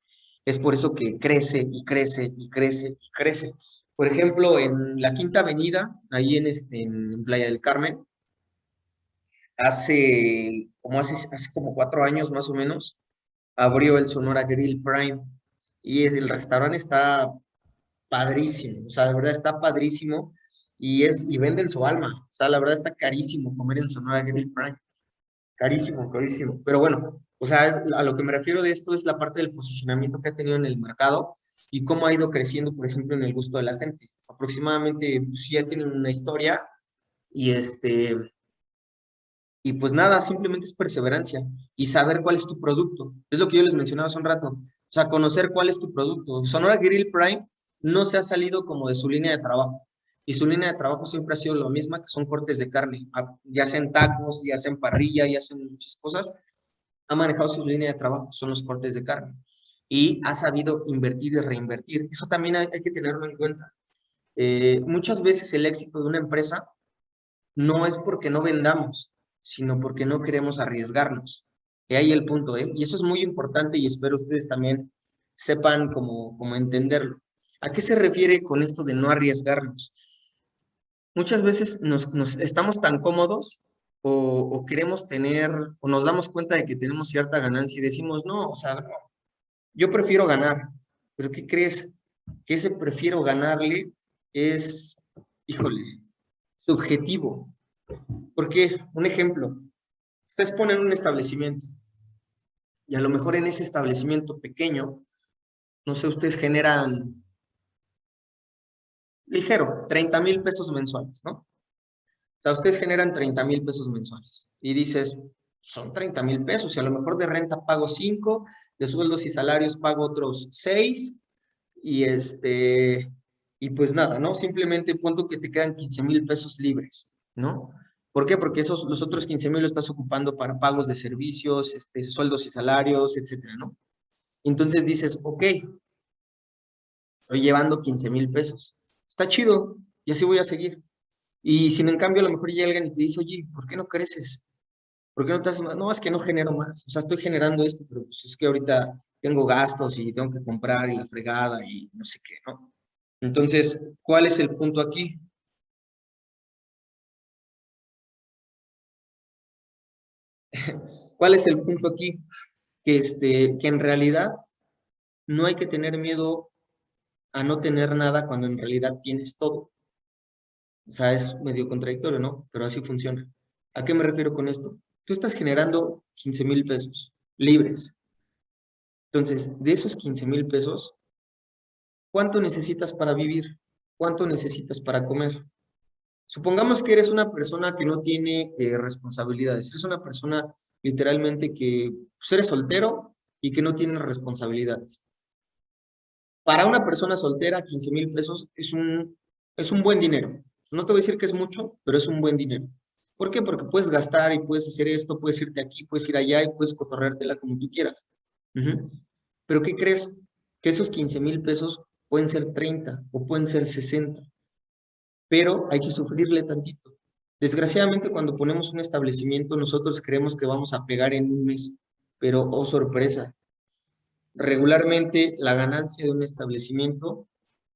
Es por eso que crece y crece y crece y crece. Por ejemplo, en la Quinta Avenida, ahí en Playa del Carmen, hace como 4 años más o menos, abrió el Sonora Grill Prime y el restaurante está padrísimo, o sea, la verdad está padrísimo y venden su alma, o sea, la verdad está carísimo comer en Sonora Grill Prime, carísimo, carísimo, pero bueno, o sea, a lo que me refiero de esto es la parte del posicionamiento que ha tenido en el mercado y cómo ha ido creciendo, por ejemplo, en el gusto de la gente. Aproximadamente, pues sí, ya tienen una historia y y pues nada, simplemente es perseverancia y saber cuál es tu producto. Es lo que yo les mencionaba hace un rato. O sea, conocer cuál es tu producto. Sonora Grill Prime no se ha salido como de su línea de trabajo. Y su línea de trabajo siempre ha sido lo misma, que son cortes de carne. Ya sea en tacos, ya sea en parrilla, ya sea en muchas cosas. Ha manejado su línea de trabajo, son los cortes de carne. Y ha sabido invertir y reinvertir. Eso también hay que tenerlo en cuenta. Muchas veces el éxito de una empresa no es porque no vendamos, sino porque no queremos arriesgarnos. Y ahí el punto, ¿eh? Y eso es muy importante y espero ustedes también sepan cómo entenderlo. ¿A qué se refiere con esto de no arriesgarnos? Muchas veces nos estamos tan cómodos o queremos tener, o nos damos cuenta de que tenemos cierta ganancia y decimos, no, o sea, no, yo prefiero ganar. Pero ¿qué crees? Que ese prefiero ganarle es, híjole, subjetivo. Porque, un ejemplo, ustedes ponen un establecimiento y a lo mejor en ese establecimiento pequeño, no sé, ustedes generan, ligero, 30,000 pesos mensuales, ¿no? O sea, ustedes generan 30,000 pesos mensuales y dices, son 30,000 pesos y a lo mejor de renta pago 5, de sueldos y salarios pago otros 6 y y pues nada, ¿no? Simplemente punto que te quedan 15,000 pesos libres, ¿no? ¿Por qué? Porque los otros 15,000 lo estás ocupando para pagos de servicios, sueldos y salarios, etcétera, ¿no? Entonces dices, ok, estoy llevando 15,000 pesos. Está chido, y así voy a seguir. Y si en cambio a lo mejor llega alguien y te dice, oye, ¿por qué no creces? ¿Por qué no te haces más? No, es que no genero más. O sea, estoy generando esto, pero pues es que ahorita tengo gastos y tengo que comprar y la fregada y no sé qué, ¿no? Entonces, ¿cuál es el punto aquí? ¿Cuál es el punto aquí? Que en realidad no hay que tener miedo a no tener nada cuando en realidad tienes todo. O sea, es medio contradictorio, ¿no? Pero así funciona. ¿A qué me refiero con esto? Tú estás generando 15,000 pesos libres. Entonces, de esos 15,000 pesos, ¿cuánto necesitas para vivir? ¿cuánto necesitas para comer? Supongamos que eres una persona que no tiene responsabilidades, eres una persona literalmente que pues, eres soltero y que no tiene responsabilidades. Para una persona soltera, 15,000 pesos es un buen dinero. No te voy a decir que es mucho, pero es un buen dinero. ¿Por qué? Porque puedes gastar y puedes hacer esto, puedes irte aquí, puedes ir allá y puedes cotorreártela como tú quieras. Ujú. Pero ¿qué crees? Que esos 15,000 pesos pueden ser 30 o pueden ser 60, pero hay que sufrirle tantito. Desgraciadamente, cuando ponemos un establecimiento, nosotros creemos que vamos a pegar en un mes, pero oh sorpresa, regularmente la ganancia de un establecimiento,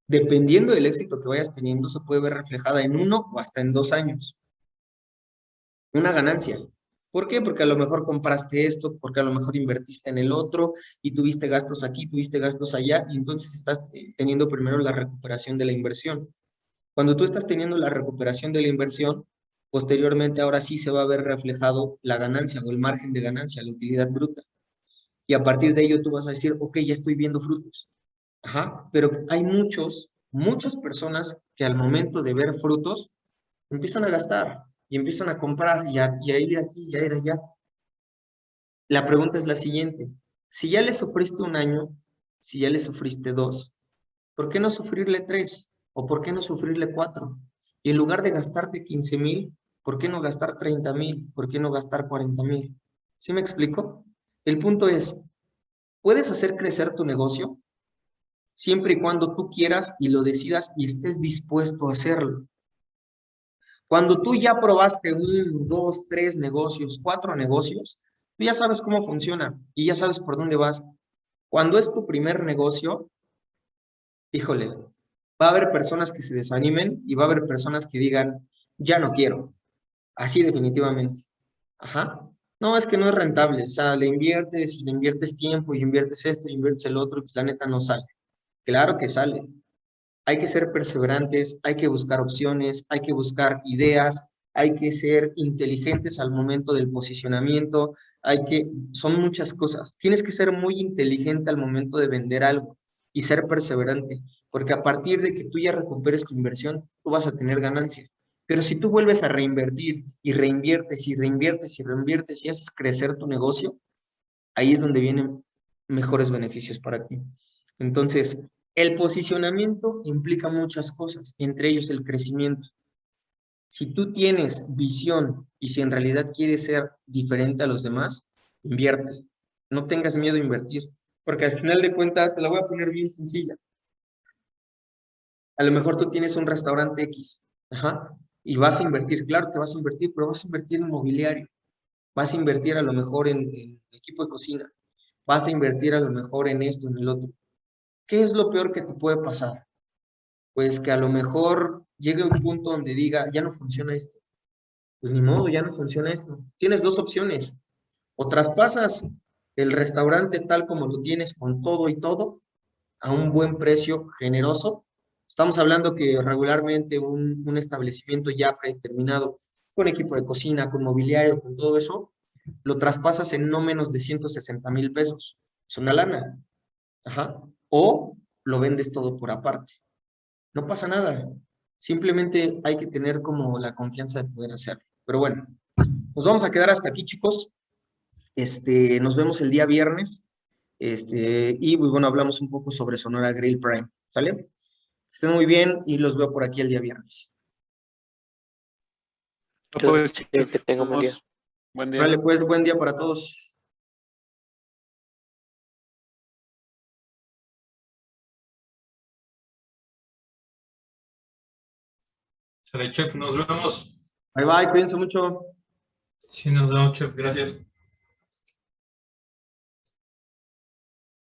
dependiendo del éxito que vayas teniendo, se puede ver reflejada en 1 o hasta en 2 años. Una ganancia. ¿Por qué? Porque a lo mejor compraste esto, porque a lo mejor invertiste en el otro y tuviste gastos aquí, tuviste gastos allá, y entonces estás teniendo primero la recuperación de la inversión. Cuando tú estás teniendo la recuperación de la inversión, posteriormente ahora sí se va a ver reflejado la ganancia o el margen de ganancia, la utilidad bruta. Y a partir de ello tú vas a decir, ok, ya estoy viendo frutos. Ajá, pero hay muchas personas que al momento de ver frutos empiezan a gastar y empiezan a comprar y a ir aquí y a ir allá. La pregunta es la siguiente: si ya le sufriste 1 año, si ya le sufriste 2, ¿por qué no sufrirle 3? ¿O por qué no sufrirle 4? Y en lugar de gastarte 15,000, ¿por qué no gastar 30,000? ¿Por qué no gastar 40,000? ¿Sí me explico? El punto es, ¿puedes hacer crecer tu negocio? Siempre y cuando tú quieras y lo decidas y estés dispuesto a hacerlo. Cuando tú ya probaste 1, 2, 3 negocios, 4 negocios, tú ya sabes cómo funciona y ya sabes por dónde vas. Cuando es tu primer negocio, híjole, va a haber personas que se desanimen y va a haber personas que digan, ya no quiero, así definitivamente. Ajá. No, es que no es rentable, o sea, le inviertes y le inviertes tiempo y inviertes esto y inviertes el otro y pues la neta no sale. Claro que sale. Hay que ser perseverantes, hay que buscar opciones, hay que buscar ideas, hay que ser inteligentes al momento del posicionamiento, son muchas cosas. Tienes que ser muy inteligente al momento de vender algo y ser perseverante, porque a partir de que tú ya recuperes tu inversión, tú vas a tener ganancia. Pero si tú vuelves a reinvertir y reinviertes y reinviertes y reinviertes y haces crecer tu negocio, ahí es donde vienen mejores beneficios para ti. Entonces, el posicionamiento implica muchas cosas, entre ellos el crecimiento. Si tú tienes visión y si en realidad quieres ser diferente a los demás, invierte. No tengas miedo a invertir, porque al final de cuentas, te la voy a poner bien sencilla. A lo mejor tú tienes un restaurante X, ajá, y vas a invertir, claro que vas a invertir, pero vas a invertir en mobiliario, vas a invertir a lo mejor en equipo de cocina, vas a invertir a lo mejor en esto, en el otro. ¿Qué es lo peor que te puede pasar? Pues que a lo mejor llegue un punto donde diga, ya no funciona esto. Pues ni modo, ya no funciona esto. Tienes dos opciones. O traspasas el restaurante tal como lo tienes con todo y todo a un buen precio generoso. Estamos hablando que regularmente un establecimiento ya predeterminado, con equipo de cocina, con mobiliario, con todo eso, lo traspasas en no menos de 160,000 pesos. Es una lana. Ajá. O lo vendes todo por aparte. No pasa nada. Simplemente hay que tener como la confianza de poder hacerlo. Pero bueno, nos vamos a quedar hasta aquí, chicos. Nos vemos el día viernes. Y pues bueno, hablamos un poco sobre Sonora Grill Prime. ¿Sale? Estén muy bien y los veo por aquí el día viernes. No, Yo pues, deseo que tenga un buen día. buen día. Vale, pues buen día para todos. Sale, chef, nos vemos. Bye bye, cuídense mucho. Sí, nos vemos, chef, gracias.